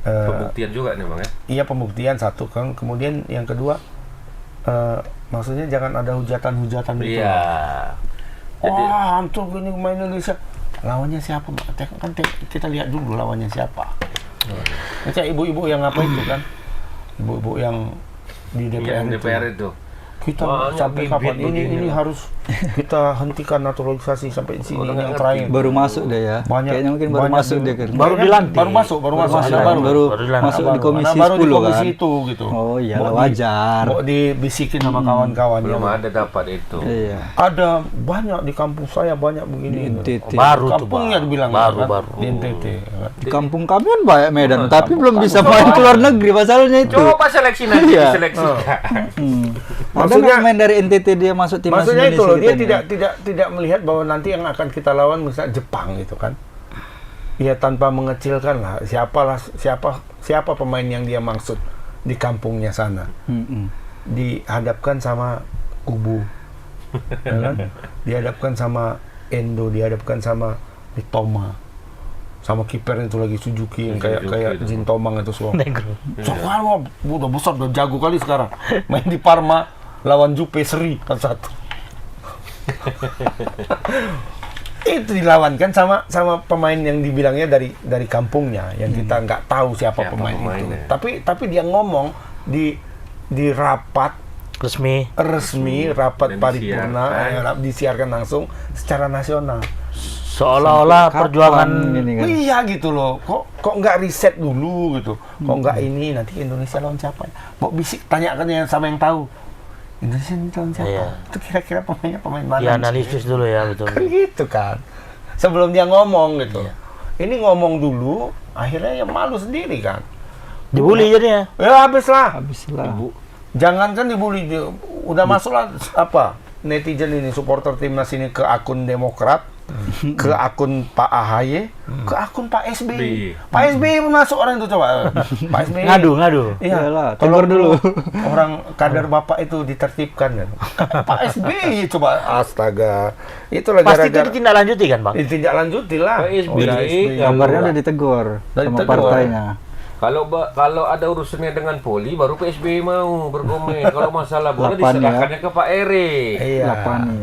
Pembuktian juga nih Bang ya. iya pembuktian satu kan. Kemudian yang kedua maksudnya jangan ada hujatan-hujatan gitu. Iya. Wah, hancur gini main Indonesia. Lawannya siapa? Kan kita lihat dulu lawannya siapa. Kayak ibu-ibu yang apa itu kan? Ibu-ibu yang di DPR, Yang DPR itu. Kita Banyak sampai bibit kapan? Ini begini. harus kita hentikan naturalisasi sampai sini. Udah Ini yang nggak terakhir. Baru masuk deh ya. Banyak. Kayaknya mungkin baru banyak masuk dulu. deh kan. Baru dilantik. Baru masuk. Baru Anak masuk, baru. baru dilantik. masuk di komisi Anak baru di 10 komisi kan. itu gitu. Oh iya, Mau wajar. Mau dibisikin sama kawan-kawan. Belum ya. ada dapat itu. Iya. Ada banyak di kampung saya banyak begini. NTT. Baru tuh, Kampungnya Bang. dibilang Baru, kan? baru. Di NTT. Di kampung kami kan banyak Medan, tapi belum bisa main ke luar negeri masalahnya itu. Coba seleksi nanti, Iya. seleksi. Ada Maksudnya- nggak main dari NTT dia masuk timnas Maksudnya itu loh, dia kita nih? tidak melihat bahwa nanti yang akan kita lawan misalnya Jepang gitu kan. Ya tanpa mengecilkan lah siapa pemain yang dia maksud di kampungnya sana. Dihadapkan sama Kubu. Ya kan? Dihadapkan sama Endo, dihadapkan sama Mitoma. Sama kiper itu lagi Suzuki yang kayak Jin Tomang itu semua. Negro. Sekarang udah besar, udah jago kali sekarang. Main di Parma lawan Jupe seri 1-1. Itu dilawankan sama pemain yang dibilangnya dari kampungnya yang kita nggak tahu siapa Siapa pemain itu. pemainnya. Tapi dia ngomong di rapat Resmi. rapat Dan paripurna disiarkan langsung secara nasional. Seolah-olah Kapan perjuangan ini kan? Iya gitu loh. Kok nggak riset dulu gitu. Kok nggak ini nanti Indonesia lawan siapa? Mau bisik tanyakan yang sama yang tahu. Indonesia ini lawan siapa? Iya. Itu kira-kira pemain mana? dianalisis dulu ya, betul. Kan gitu kan. Sebelum dia ngomong gitu. Iya. Ini ngomong dulu, akhirnya ya malu sendiri kan. Dibully jadinya. Ya habis lah. Habis lah. Jangan kan dibully dia. Udah masuklah apa? Netizen ini supporter timnas ini ke akun Demokrat, ke akun Pak AHY, ke akun Pak SBY. Pak SBY pun masuk orang itu coba. Pak SBY. Ngadu. Iya, Iyalah, tolong tegur dulu. orang kader Bapak itu ditertibkan kan. Pak SBY coba astaga. Itulah Pasti itu gara-gara ditindaklanjuti kan, Bang? ditindaklanjuti lah. Pak SBY, Udah Gambarnya udah ditegur Udah sama ditegur. partainya. Kalau ada urusannya dengan Poli, baru PSBY mau berkomen. Kalau masalah bola Lapan, diserahkannya ke Pak Erik, Iya. Lapani.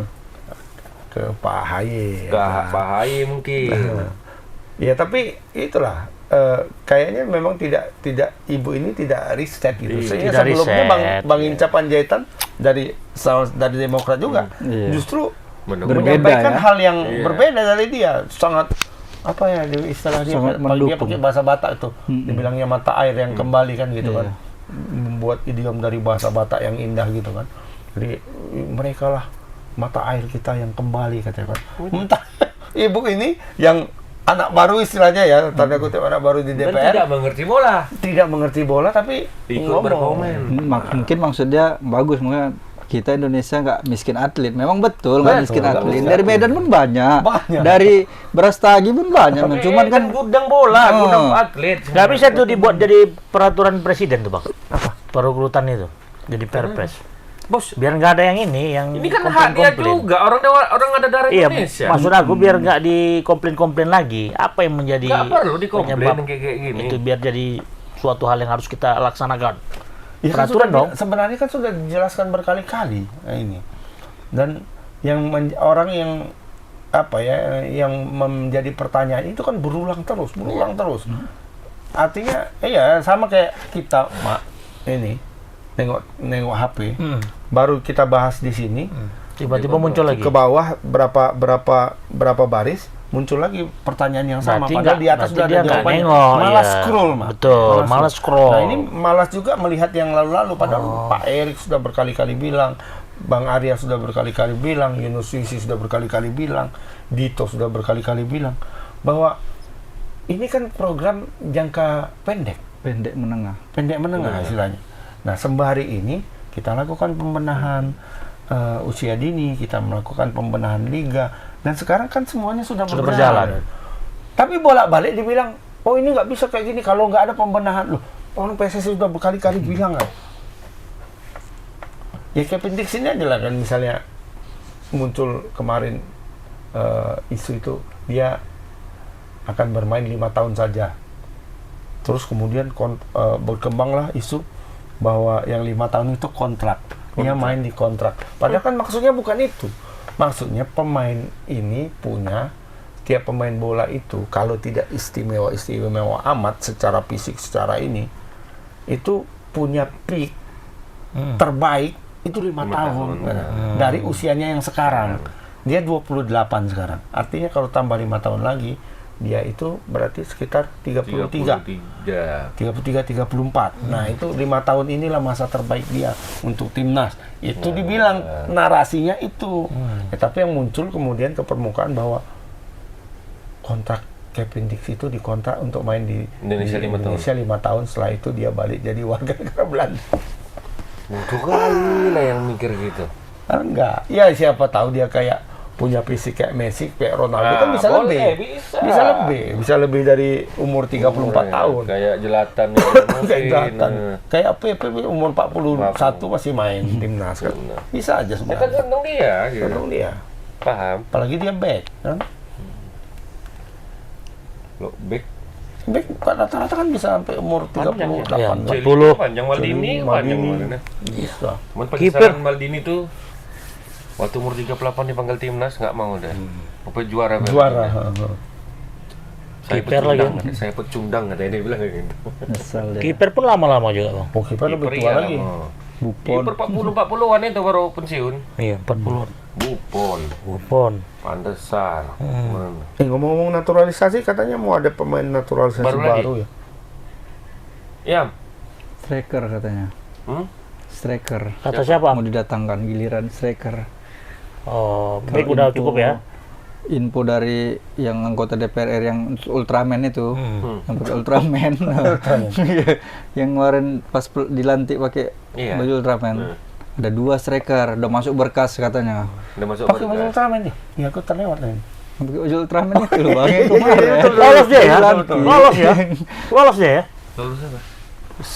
Ke Pak AHY. ke Pak Haye mungkin. Ya tapi itulah kayaknya memang tidak ibu ini tidak riset gitu. Iya, Saya tidak sebelumnya riset, Bang Inca Panjaitan dari Demokrat juga Iya. justru Benar-benar. Berbeda menyampaikan ya. hal yang Iya. berbeda dari dia. Sangat apa ya istilah dia Sangat kalau dia mendukung. pakai bahasa Batak itu dibilangnya mata air yang kembali kan gitu Iya. kan. Membuat idiom dari bahasa Batak yang indah gitu kan. Jadi mereka lah mata air kita yang kembali katanya kan. Entah ibu ini yang anak baru istilahnya ya, tanda kutip anak baru di Dan DPR, tidak mengerti bola. tidak mengerti bola tapi Ikut ngomong. berkomen. Mungkin maksudnya bagus, mungkin kita Indonesia nggak miskin atlet. Memang betul nggak Betul, miskin nggak atlet. miskin Dari atlet. Medan pun banyak. Banyak. Dari Brastagi pun banyak. Cuman kan gudang bola, gudang atlet. Nggak bisa tuh dibuat jadi peraturan presiden tuh, Bang. Apa? Perekrutan itu. Jadi perpres. Bos, Biar nggak ada yang ini, yang ini kan hak dia komplain-komplain. juga. Orang ada darah Iya, Indonesia. maksud aku biar nggak dikomplain-komplain lagi. Apa yang menjadi Nggak perlu dikomplain penyebab kayak gini. itu biar jadi suatu hal yang harus kita laksanakan. Ya kan Peraturan sudah- dong. Sebenarnya kan sudah dijelaskan berkali-kali ini. Dan yang orang yang apa ya yang menjadi pertanyaan itu kan berulang terus. Artinya iya sama kayak kita, Mak. Ini nengok HP. Baru kita bahas di sini. Tiba-tiba muncul lagi. Ke bawah berapa baris muncul lagi pertanyaan yang sama. Berarti Padahal nggak- di atas berarti sudah dia ada nggak jawabannya. nengok, Malas iya. scroll, Mak. Betul, malas scroll. Nah, ini malas juga melihat yang lalu-lalu. Padahal Pak Erik sudah berkali-kali bilang, Bang Arya sudah berkali-kali bilang, Yunus Wisi sudah berkali-kali bilang, Dito sudah berkali-kali bilang bahwa ini kan program jangka pendek pendek menengah. istilahnya. Nah, sembari ini kita lakukan pembenahan usia dini, kita melakukan pembenahan liga, dan sekarang kan semuanya sudah berjalan. Tapi bolak-balik dibilang, oh ini nggak bisa kayak gini kalau nggak ada pembenahan. Loh, orang PSSI sudah berkali-kali bilang kan. Ya Kevin Dix ini aja lah kan, misalnya muncul kemarin isu itu dia akan bermain 5 tahun saja. Terus kemudian berkembanglah isu bahwa yang 5 tahun itu kontrak. Dia main di kontrak. Padahal kan maksudnya bukan itu. Maksudnya pemain ini punya, tiap pemain bola itu kalau tidak istimewa amat secara fisik, secara ini, itu punya peak terbaik itu 5 tahun. Dari usianya yang sekarang. Dia 28 sekarang. Artinya kalau tambah 5 tahun lagi, dia itu berarti sekitar 34. Nah, itu 5 tahun inilah masa terbaik dia untuk timnas. Itu dibilang narasinya itu. Ya, tapi yang muncul kemudian ke permukaan bahwa kontrak Kevin Dix itu dikontrak untuk main di Indonesia 5 tahun. Setelah itu dia balik jadi warga negara Belanda. Bodoh kali lah yang mikir gitu. Enggak. Ya siapa tahu dia kayak punya fisik kayak Messi, kayak Ronaldo kan bisa boleh, lebih. Bisa lebih dari umur 34 tahun. Kayak Zlatan yang Kayak Zlatan. Kayak Pepe umur 41 masih main timnas kan. Bisa aja Ya kan sebenarnya. gantung dia gitu. Gantung dia. Paham? Apalagi dia back kan. Lo back Back rata-rata kan bisa sampai umur 38. Ya, 40. 40. panjang Maldini, panjang Maldini. Bisa. Cuman Kiper. pakisaran Maldini tuh waktu umur 38 dipanggil timnas nggak mau deh. Apa juara? Juara. Saya Kiper lagi. pecundang, saya pecundang katanya dia bilang kayak gitu. Asal deh. Kiper pun lama-lama juga bang. Oh, kiper lebih Kiper tua iya lagi. lama. Buffon. Kiper 40-40-an itu baru pensiun. Iya, 40. Buffon, Van der Sar. Mana? Ngomong-ngomong naturalisasi, katanya mau ada pemain naturalisasi Baru baru, lagi? ya. Ya, Striker katanya. Striker. Kata siapa? Mau didatangkan giliran striker. Oh, baik Kalau udah info- cukup ya. Info dari yang anggota DPR yang Ultraman itu, Hmm. yang pakai Ultraman, yang kemarin pas dilantik pakai Iya. baju Ultraman. Ada 2 striker, udah masuk berkas katanya. udah masuk Pakai baju berkas. Ultraman nih. Ya, aku terlewat nih. Yang pakai baju Ultraman itu loh bang, yang kemarin. Lolos dia ya? Dilantik. Lolos ya? Lolos dia ya? Lulus apa?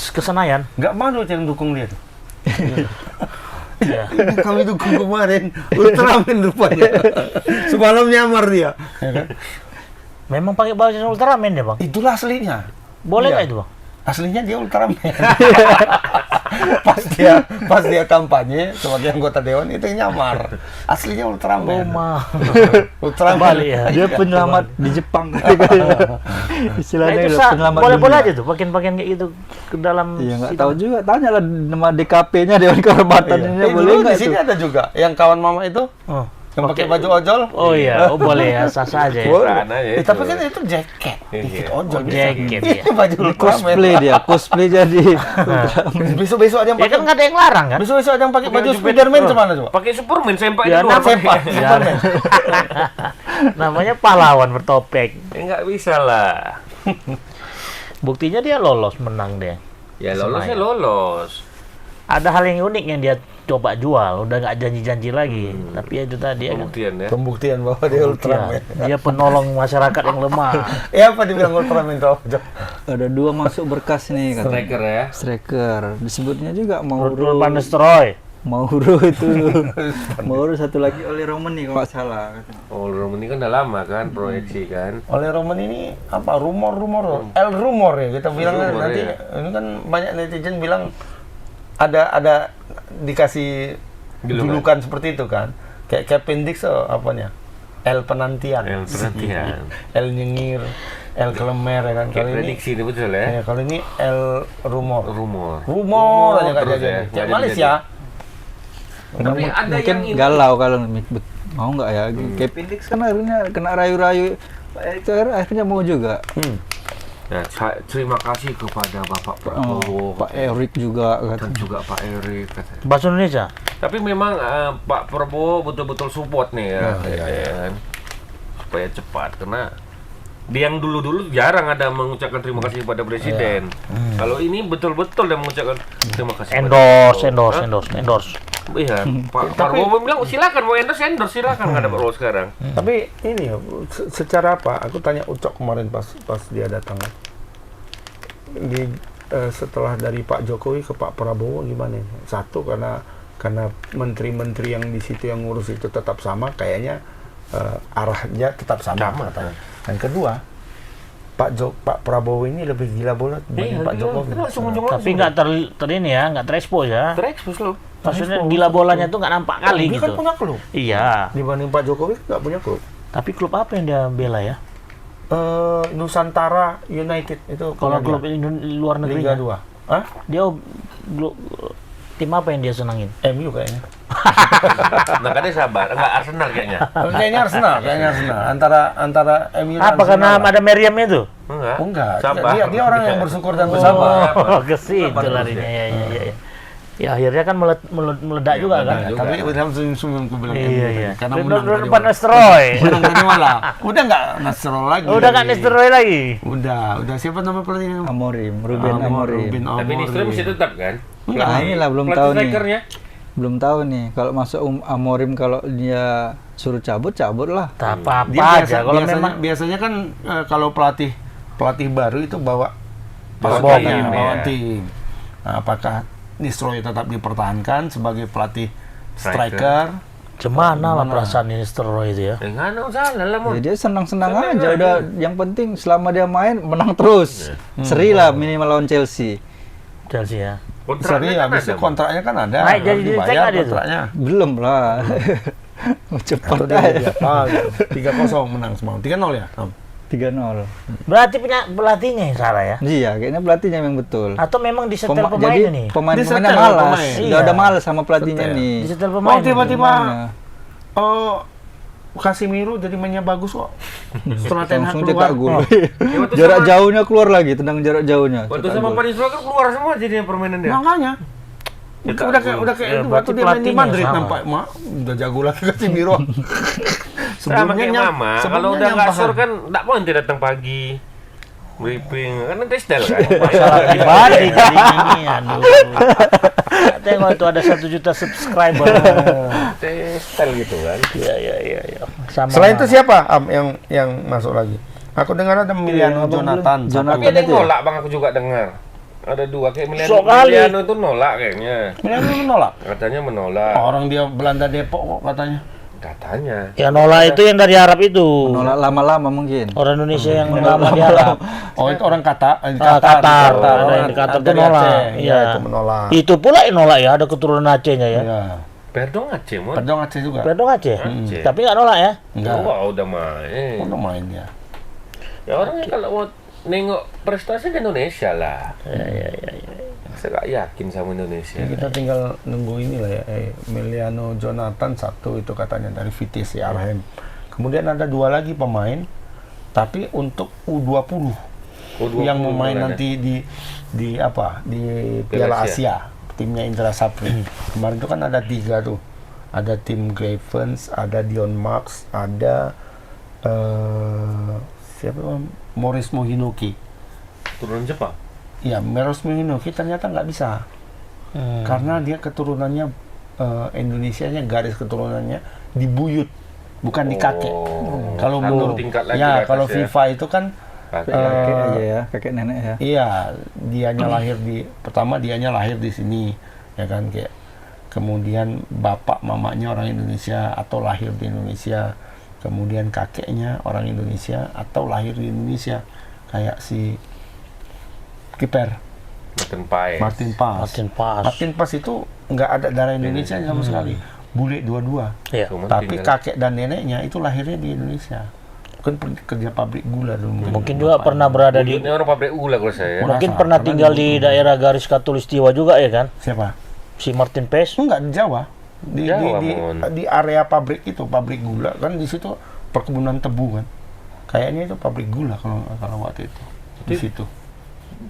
Ke Senayan. Nggak malu yang dukung dia tuh. Iya. Kami dukung kemarin Ultraman rupanya. Semalam nyamar dia. Memang pakai baju Ultraman ya bang? Itulah aslinya. Boleh Iya. nggak itu bang? Aslinya dia Ultraman. pas dia kampanye sebagai anggota dewan itu nyamar. Aslinya Ultraman. Rumah. Ultraman. Balik ya. Dia penyelamat di Jepang. Nah, Istilahnya itu udah penyelamat boleh-boleh dunia. aja tuh pakaian-pakaian kayak gitu ke dalam. Iya nggak sidang. tahu juga. Tanyalah nama DKP-nya Dewan Kehormatan Iya. ini Eh, boleh dulu nggak di sini tuh? ada juga yang kawan mama itu Oh. yang pakai baju ojol. Oh iya, oh boleh ya, sah-sah aja ya. Boleh. Sana ya, Tapi itu. kan itu jaket, dikit Iya. ojol. Oh, jaket, ya. Baju Ultraman. Cosplay dia, cosplay jadi. Besok-besok ada yang Ya pakai. kan nggak ada yang larang kan? Besok-besok ada yang pakai baju Pakai baju Spiderman Batman. kemana coba? Pakai Superman sempak Ya, di luar. nama- Sempak, Ya. Superman. Namanya pahlawan bertopeng. Ya nggak bisa lah. Buktinya dia lolos, menang deh. Ya lolosnya Senayan. lolos. Ada hal yang unik yang dia coba jual, udah nggak janji-janji lagi. Tapi ya itu tadi ya kan. Pembuktian ya. Pembuktian bahwa dia Ultraman. Dia penolong masyarakat yang lemah. Ya apa dibilang Ultraman tuh? Ada 2 masuk berkas nih katanya. Striker ya. Striker. Disebutnya juga Rudolf Mauro. van Nistelrooy. Mauro itu. Mauro satu lagi oleh Roman nih kalau nggak salah. katanya. Oh, Roman ini kan udah lama kan proyeksi kan. Oleh Roman ini apa rumor-rumor, rumor ya kita bilang Rumor, nanti ya. ini kan banyak netizen bilang ada dikasih julukan seperti itu kan, kayak Kevin Dix apanya, El penantian, El penantian. El nyengir, El kelemer ya kan. Kayak Kali ini prediksi ini betul ya. ya, kali ini El rumor Rumor aja nggak terus jadi, ya. kayak Nggak Malaysia. Tapi ada Mungkin yang ini. galau kalau mau nggak ya. Kevin Dix kan akhirnya kena rayu-rayu. Pak Erick Thohir akhirnya mau juga. Nah, terima kasih kepada Bapak Prabowo Pak Erick juga dan katanya. juga Pak Erick katanya. Bahasa Indonesia. Tapi memang Pak Prabowo betul-betul support nih ya, iya. kan? Supaya cepat karena dia yang dulu-dulu jarang ada mengucapkan terima kasih kepada presiden. Kalau ini betul-betul dia mengucapkan terima kasih. Endorse, kepada Prabowo. Hah? endorse. Iya, Pak Prabowo bilang silakan mau endorse silakan nggak ada Prabowo sekarang. Tapi ini ya, secara apa? Aku tanya Ucok kemarin pas dia datang. Setelah dari Pak Jokowi ke Pak Prabowo gimana? Satu karena menteri-menteri yang di situ yang ngurus itu tetap sama, kayaknya arahnya tetap sama. Katanya. Dan kedua, Pak Prabowo ini lebih gila bola dibanding Pak Jokowi. Tapi nggak ini ya, nggak terekspos ya. Terekspos loh. Maksudnya gila bolanya tuh nggak nampak kali dia gitu. kan punya klub. Iya. Dibanding Pak Jokowi nggak punya klub. Tapi klub apa yang dia bela ya? Nusantara United itu Kalau klub luar negeri. Liga 2. Hah? Dia tim apa yang dia senangin? MU kayaknya. Nah, kan dia sabar. Enggak Arsenal kayaknya. Kayaknya Arsenal. Antara MU dan Apa karena ada Meriam itu? Enggak. Sabar. Dia orang yang bersyukur dan bersabar. Oh, ke situ larinya. Ya. Ya akhirnya kan meledak juga kan. Tapi udah senyum-senyum aku bilang Iya. karena Depan Nestroy. menang tadi malah. Udah nggak Nasrul lagi. Udah nggak Nestroy lagi. Udah siapa nama pelatihnya? Ruben Amorim. Tapi Nistelrooy masih tetap kan? Nah, inilah belum Pelatih tahu nih. strikernya. Belum tahu nih kalau masuk Amorim, kalau dia suruh cabut lah. Tak apa Dia aja kalau memang biasanya kan kalau pelatih baru itu bawa tim. Nah, apakah Nistelrooy tetap dipertahankan sebagai pelatih striker? Gimana lah perasaan Nistelrooy itu ya? Enggak ada salah lah, Mon. Ya, dia senang-senang aja udah, yang penting selama dia main menang terus. Seri lah minimal lawan Chelsea ya. Seri habis itu kontraknya kan ada. Naik jadi dibayar dicek nggak dia tuh? kontraknya. belum lah. Cepat Atau dia aja. gitu. 3-0 menang semalam. 3-0 ya? 3-0 Berarti punya pelatihnya yang salah ya? iya, kayaknya pelatihnya memang betul. Atau memang disetel Jadi pemainnya nih? pemainnya Disetel malas. pemain. Udah ada Iya. malas sama pelatihnya Setel. nih. Disetel pemain. tiba-tiba Gimana? Casemiro jadi mainnya bagus kok. Setelah Ten Hag Langsung keluar. cetak gol. waktu Jarak sama- jauhnya keluar lagi, tendang jarak jauhnya. Waktu cetak sama gol. Pak Nistelrooy kan keluar semua jadinya permainan dia. Makanya. Cetak Udah gol. kayak Ya, itu berarti waktu dia main di pelatihnya Madrid sama. nampak udah jago lagi Casemiro. Sama kayak Mama, kalau udah nggak nyampahan. sur kan nggak mau dia datang pagi. Briefing, karena testel kan. Masalah pribadi jadi ini, aduh. Tengok itu ada 1 juta subscriber. Testel gitu kan. Iya. Sama. Selain itu siapa yang masuk lagi? Aku dengar ada Emiliano Jonathan. Tapi ada yang nolak bang, aku juga dengar. Ada 2 kayak Sok kali. Emiliano itu nolak kayaknya. Emiliano menolak. Katanya menolak. Orang dia Belanda Depok kok katanya. Katanya. Ya nolak itu yang dari Arab itu. Nolak lama-lama mungkin. Orang Indonesia yang lama di Arab. Oh itu orang Qatar. Qatar. Ada Orang yang di Qatar tuh dari nolak. Aceh. Iya. Iya itu menolak. Itu pula yang nolak ya, ada keturunan Acehnya ya. Iya. Perdong Aceh, Mon. Perdong Aceh juga. Perdong Aceh. Aceh. Tapi nggak nolak ya. Enggak. Wah, udah main. Udah main ya. Ya orangnya kalau mau nengok prestasi di Indonesia lah. Iya. Saya nggak yakin sama Indonesia. Ya, kita tinggal nunggu inilah ya. Emiliano Jonathan satu itu katanya dari VTC Arnhem. Kemudian ada 2 lagi pemain, tapi untuk U20 yang mau main mana? nanti di apa di Piala Piala Asia. Timnya Indra Sapri. Kemarin itu kan ada 3 tuh. Ada tim Gravens, ada Dion Max, ada siapa? Morris Mohinoki. Turunan Jepang. Ya, Morris Mohinoki ternyata nggak bisa. Karena dia keturunannya Indonesianya, garis keturunannya di buyut, bukan di kakek. Kalau Satu menurut tingkat lagi di ya atas kalau ya. FIFA itu kan Kakek aja ya, kakek nenek ya. iya, dianya lahir dianya lahir di sini, ya kan, kayak kemudian bapak mamanya orang Indonesia atau lahir di Indonesia, kemudian kakeknya orang Indonesia atau lahir di Indonesia, kayak si kiper Martin Paes. Martin Paes itu nggak ada darah Indonesia sama sekali, bule dua-dua. Iya. Cuman Tapi tinggal- kakek dan neneknya itu lahirnya di Indonesia. Kan kerja pabrik gula dulu. Mungkin juga pernah berada di Wujudnya orang pabrik gula kalau saya. mungkin Rasa, pernah karena tinggal dulu- di daerah garis Katulistiwa juga ya kan? Siapa? Si Martin Paes. Enggak, di Jawa. Di Mon. di area pabrik itu, pabrik gula kan, di situ perkebunan tebu kan. Kayaknya itu pabrik gula kalau waktu itu. Di situ.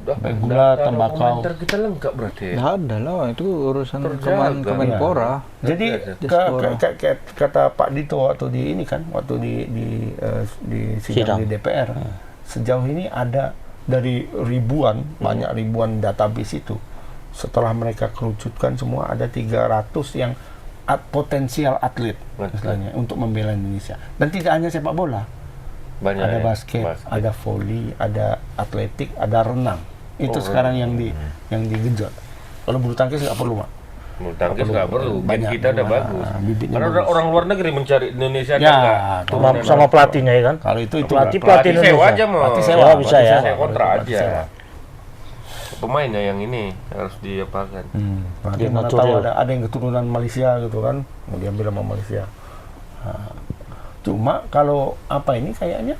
Sampai gula, tembakau. Komentar kita lengkap berarti. Nggak ada lah, itu urusan Terjaga. Kemenpora. Jadi kata Pak Dito waktu di ini kan, waktu di sidang di DPR, sejauh ini ada dari banyak ribuan database itu. Setelah mereka kerucutkan semua, ada 300 yang potensial atlet istilahnya untuk membela Indonesia. Dan tidak hanya sepak bola, Banyak ada ya, basket, ada volley, ada atletik, ada renang. Itu sekarang yang digenjot. Kalau bulu tangkis nggak perlu, Mak. Bulu tangkis nggak perlu, gen Banyak. kita udah bagus. Bibitnya Karena bagus. orang luar negeri mencari Indonesia Ya, Sama pelatihnya ya kan. Kalau itu Pelatih pelatih sewa Indonesia. aja mau. Pelatih sewa bisa ya. Saya kontrak Pelatih aja. sewa. Pemainnya yang ini harus diapakan. Berarti mana tahu ada yang keturunan Malaysia gitu kan, mau diambil sama Malaysia. Nah, cuma kalau apa ini kayaknya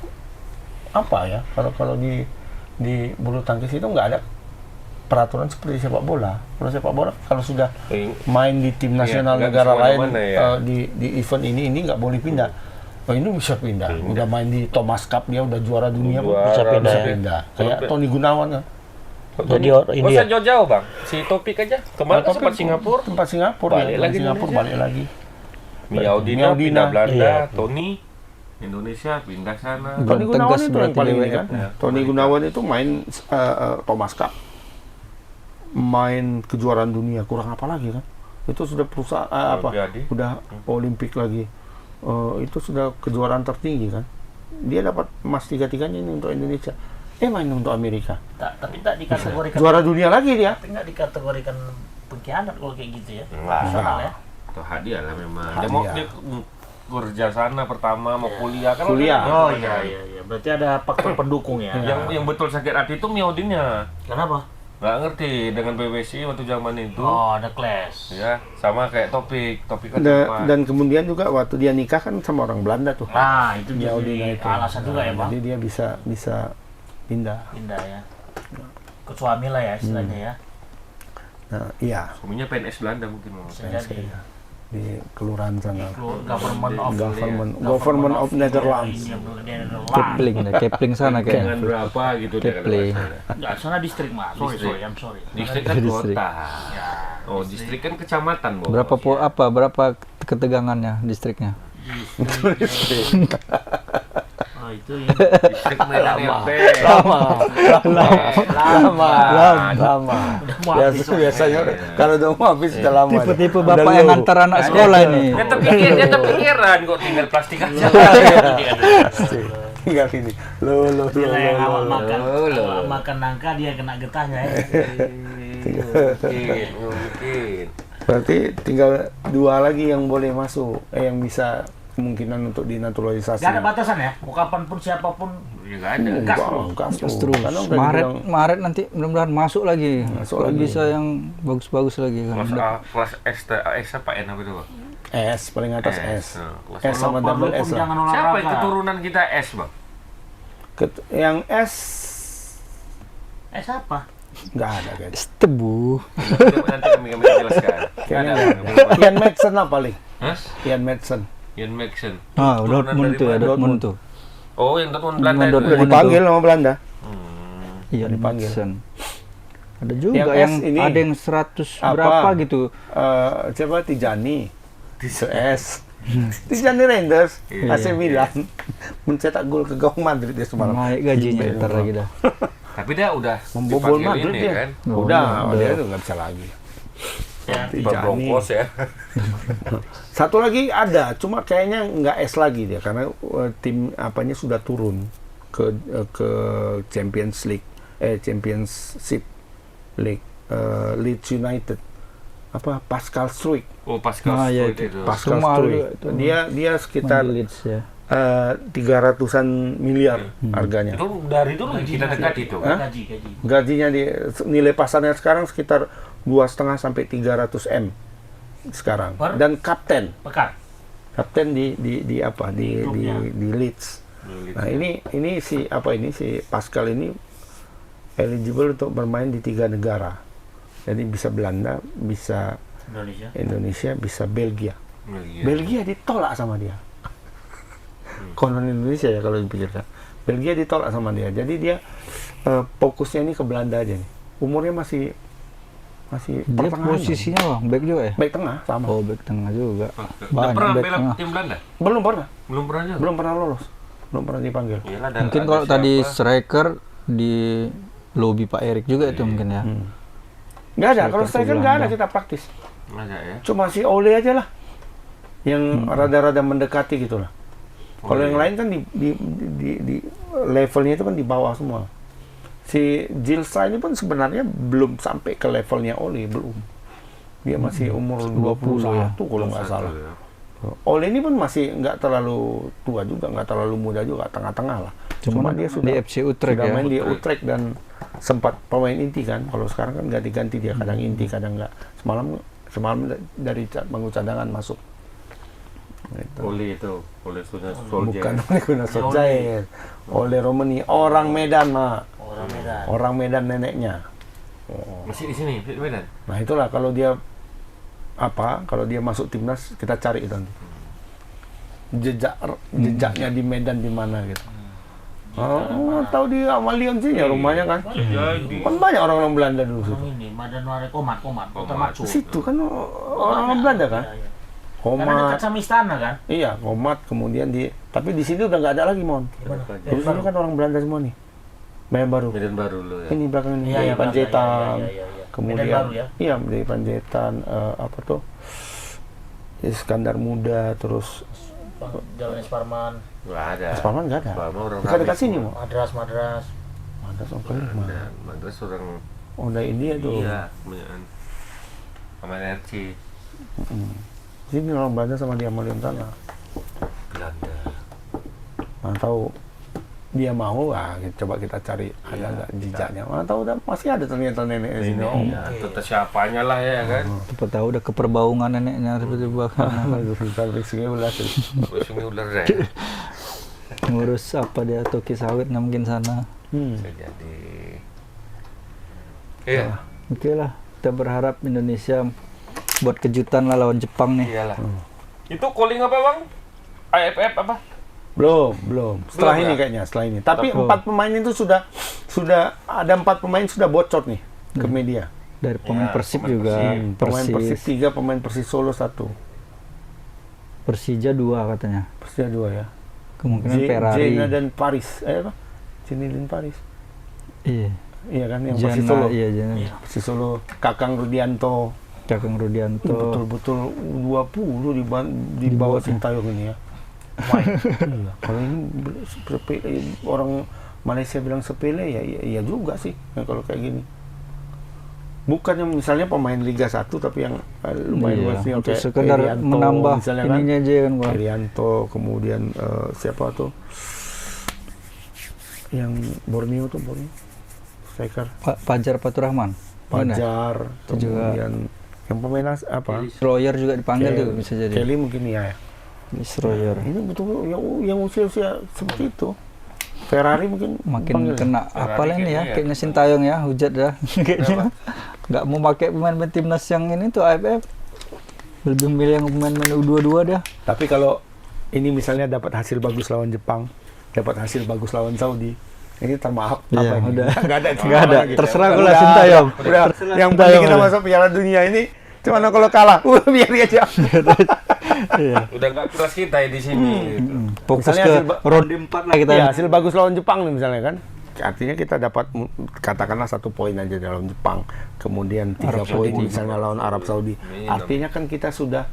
apa ya? Kalau di bulu tangkis itu nggak ada peraturan seperti sepak bola. Kalau sepak bola kalau sudah main di tim nasional nggak negara bisa lain mana-mana ya. di event ini nggak boleh pindah. Oh, ini bisa pindah. Udah main di Thomas Cup dia udah juara dunia pun bisa pindah. Kayak Tony Gunawan kan. Jadi Nggak usah jauh-jauh bang, si Topik aja kemarin Topik sempat Singapura, tempat Singapura Balik ya, lagi Singapura Indonesia. balik lagi. Miaudina Miaudina, pindah Belanda, iya. Tony Indonesia pindah sana. Tony Tegas Gunawan itu yang berarti paling dia ini kan. ya. Tony Gunawan itu main Thomas Cup, main kejuaraan dunia, kurang apa lagi kan? Itu sudah perusahaan Olimpiade. udah Olimpik lagi. Itu sudah kejuaraan tertinggi kan. Dia dapat emas tiga-tiganya ini untuk Indonesia. Main untuk Amerika. Tapi tak dikategorikan. Juara dunia lagi dia. Tapi nggak dikategorikan pengkhianat kalau kayak gitu ya. Enggak. Nasional ya. Itu hadiah lah memang. Hadiah. Dia mau dia kerja sana pertama mau kuliah kan. Kuliah. Oh iya. Berarti ada faktor pendukung ya. Yang betul sakit hati itu Miaudinnya. Kenapa? Nggak ngerti dengan PBSI waktu zaman itu. Oh, ada clash. Ya, sama kayak Topik kan cepat. Dan kemudian juga waktu dia nikah kan sama orang Belanda tuh. Nah, itu Miaudina jadi itu. alasan juga ya, Bang. Jadi dia bisa pindah. Pindah ya. Ke suami lah ya istilahnya ya. Nah, iya. Suaminya PNS Belanda mungkin mau. Bisa jadi. Di kelurahan sana. Government of Netherlands. Kepling sana Dengan kayaknya. berapa gitu dia Kepling. Enggak, sana distrik, Mas. Sorry, I'm sorry. Distrik kan Distrik. kota. Ya. Oh, distrik kan kecamatan, Bos. Berapa ketegangannya distriknya? Oh, itu ya. Distrik Medan RT. Lama. Biasanya kalau udah mau habis sudah lama. Tipe-tipe bapak yang antar anak sekolah ini. Dia terpikiran kok tinggal plastik aja. Tinggal sini. Lo. Bila yang awak makan nangka dia kena getahnya ya. Mungkin. Berarti tinggal 2 lagi yang boleh masuk, yang bisa kemungkinan untuk dinaturalisasi. Gak ada batasan ya, mau kapanpun siapapun. Ya nggak ada. Gas Terus Karena udah dibilang Maret nanti mudah-mudahan masuk lagi. Masuk Kalau lagi. bisa yang bagus-bagus lagi kan. Kelas S apa N apa itu, Bang? S paling atas S. Nah, kelas S sama double S lah. Jangan Siapa olahraga. keturunan kita S, Bang? Yang S Siapa? nggak ada guys. Tebu. Nanti kami jelaskan. Kayaknya Nggak nggak ada. Ian Madsen lah paling. Hah? Ian Madsen. Ian Maxson. Ah, Keturunan Dortmund dari tuh ya, mana? Dortmund tuh. Oh, yang Dortmund Belanda itu. Dortmund. Udah dipanggil sama Belanda. Iya, dipanggil. Madsen. Ada juga Yang yang, S ini. ada yang 100 Apa? berapa gitu. Siapa Tijani? S. Tijani Reinders, Iya, AC Milan, mencetak gol ke gawang Madrid dia semalam. Naik gajinya ntar lagi dah. Tapi dia udah Membobol dipanggil Madrid ini, dia. kan. Udah, dia tuh nggak bisa lagi. Ya. Tijani. Broncos ya. Satu lagi ada, cuma kayaknya nggak S lagi dia karena tim apanya sudah turun ke Champions League, Championship League, Leeds United. Apa Pascal Struijk. Oh, Pascal Ah, iya, Struijk itu. Pascal Semua Struijk. itu. Dia sekitar Main Leeds ya. 300-an miliar harganya. Itu dari dulu kita dekat itu. Hah? Gaji. Gajinya nilai pasarnya sekarang sekitar 2,5 sampai 300 M sekarang. Per? Dan kapten Pekan. di Leeds. Nah, ini si Pascal ini eligible untuk bermain di 3 negara. Jadi bisa Belanda, bisa Indonesia, bisa Belgia. Belgia ditolak sama dia. Konon Indonesia ya kalau dipikirkan. Belgia ditolak sama dia. Jadi dia fokusnya ini ke Belanda aja nih. Umurnya masih Dia pertengahan. posisinya bang, back juga ya? Back tengah sama. Oh, back tengah juga. Udah Banyak pernah back bela tengah. tim Belanda? Belum pernah Juga. belum pernah lolos. Belum pernah dipanggil. Iyalah, dan Mungkin ada kalau tadi siapa? striker di lobby Pak Erik juga itu mungkin ya. Nggak ada. Kalau Striker striker nggak ada Belanda. kita praktis. Nggak ada ya. Cuma si Ole aja lah. yang rada-rada mendekati gitu lah. Kalau yang lain kan di levelnya itu kan di bawah semua. Si Zylstra ini pun sebenarnya belum sampai ke levelnya Ole, belum. Dia masih umur 21 kalau nggak salah. Ya. Ole ini pun masih nggak terlalu tua juga, nggak terlalu muda juga, tengah-tengah lah. Cuma dia di sudah FC Utrecht sudah ya. main di Utrecht dan sempat pemain inti kan. Kalau sekarang kan ganti-ganti dia, kadang inti, kadang nggak. Semalam dari bangku cadangan masuk. Gitu. Oli itu, Oli Gunnar Bukan Solskjaer. oleh Gunnar Solskjaer, oleh Romani, orang Medan, Mak. Orang Medan. Orang Medan neneknya. Oh. Masih di sini, di Medan. Nah itulah kalau dia kalau dia masuk timnas kita cari itu nanti jejaknya di Medan di mana gitu. Tahu di Amalion sih ya rumahnya kan. Kan banyak orang Belanda dulu situ. Ini Medan Ware Komat, Termaksud. Situ kan orang Belanda kan. Karena dekat Komat. sama istana kan. Iya, Komat kemudian tapi di sini udah nggak ada lagi, Mon. Di sini kan orang Belanda semua nih. Medan Baru. Medan Baru lo ya. Ini belakang ini Iya, dari iya, Panjaitan. iya. Kemudian Medan Baru ya? iya dari Panjaitan apa tuh? Iskandar Muda, terus Jalan Esparman, Nggak ada. Parman nggak ada. Parman orang Dekat Ramis sini, semua. Mo. Madras. Ada soal mana? Dan Madras orang Oh, dari India tuh. iya, kebanyakan sama RC Sini orang Belanda sama dia Amalion sana. Belanda. Mana tahu dia mau, coba kita cari ada nggak jejaknya. Mana tahu masih ada ternyata nenek di sini. Oh, Ya, tetap siapanya lah ya kan. Siapa tahu udah keperbaungan neneknya tiba-tiba sampai sini ulas. Terus ini ular ya. ngurus apa dia toki sawit nggak mungkin sana. Bisa jadi. Iya, Oke lah, kita berharap Indonesia buat kejutan lah lawan Jepang nih. iyalah. Itu calling apa bang? AFF apa? Belum. Setelah Belum ini ya? kayaknya, setelah ini. Tapi Oh. 4 pemain itu sudah ada 4 pemain sudah bocor nih ke media. Dari pemain Ya, Persib pemain juga, Pemain Persib Persis, 3, pemain Persis Solo 1. Persija 2 katanya. Persija 2 ya. Kemungkinan Ferrari. Jena dan Paris. Apa? Jena dan Paris. Iya. Iya kan yang Jana, Persis Solo. iya Jana. Persis Solo, Kakang Rudianto. Kakang Rudianto. Betul-betul 20 di bawah Sintayong ini ya. Iya. Kalau ini orang Malaysia bilang sepele ya iya juga sih kalau kayak gini. Bukannya misalnya pemain Liga 1 tapi yang lumayan Iya, luas nih untuk kayak sekedar Irianto, menambah misalnya ininya aja kan gua. Irianto, kemudian siapa tuh? Yang Borneo striker Fajar Faturrahman. Mana? Pajar, Itu juga. kemudian yang pemain apa? Destroyer juga dipanggil tuh bisa jadi. Kelly mungkin ya. Destroyer. Ini betul yang usia seperti itu. Ferrari mungkin Makin panggil. kena Ferrari apa ini ya? kayaknya ya. Kayaknya Sintayong ya, hujat dah. Kayaknya nggak mau pakai pemain-pemain timnas yang ini tuh AFF. Lebih milih yang pemain-pemain U22 dah. Tapi kalau ini misalnya dapat hasil bagus lawan Jepang, dapat hasil bagus lawan Saudi, ini termaaf Iya, apa ini? udah. Nggak ada, Nggak ada. lagi. Terserah gua lah Udah, Sintayong. Udah, Terserah yang Sintayong penting kita udah. masuk Piala Dunia ini. Cuman kalau kalah, biar dia aja. Iya. Udah nggak keras kita ya di sini. Gitu. Fokus Misalnya ke hasil ronde 4 lah kita. Iya, hasil bagus lawan Jepang nih misalnya kan. Artinya kita dapat katakanlah 1 poin aja dalam Jepang, kemudian 3 poin misalnya lawan Arab Saudi. Artinya kan kita sudah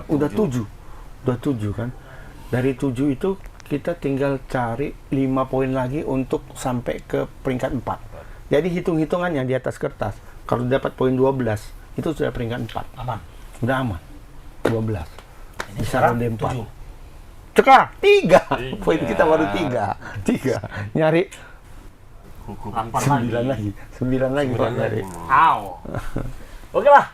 udah 7 kan. Dari 7 itu kita tinggal cari 5 poin lagi untuk sampai ke peringkat 4. Jadi hitung-hitungannya di atas kertas, kalau dapat poin 12 itu sudah peringkat 4. Aman. Udah aman. 12. Ini Bisa sekarang ronde 4. 7. Sekarang 3. Poin kita baru 3. Nyari 8 9 lagi. 9 lagi Pak nyari. Aw. Oke lah.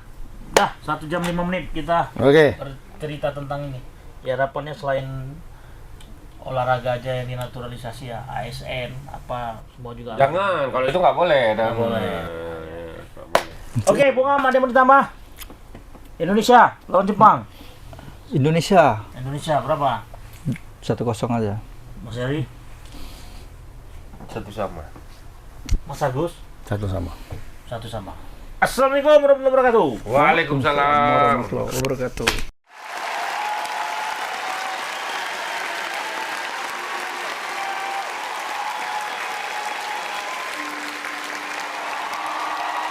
Dah 1 jam 5 menit kita Oke. bercerita tentang ini. Ya harapannya selain olahraga aja yang dinaturalisasi ya, ASN apa semua juga. Jangan, kalau itu nggak boleh. Nggak boleh. Oke, Bung Am, ada yang mau ditambah? Indonesia lawan Jepang. Indonesia Indonesia berapa? 1-0 aja. Mas Heri, Satu sama. Mas Agus, 1 sama. 1 sama. Assalamualaikum warahmatullahi wabarakatuh. Waalaikumsalam. Warahmatullahi wabarakatuh.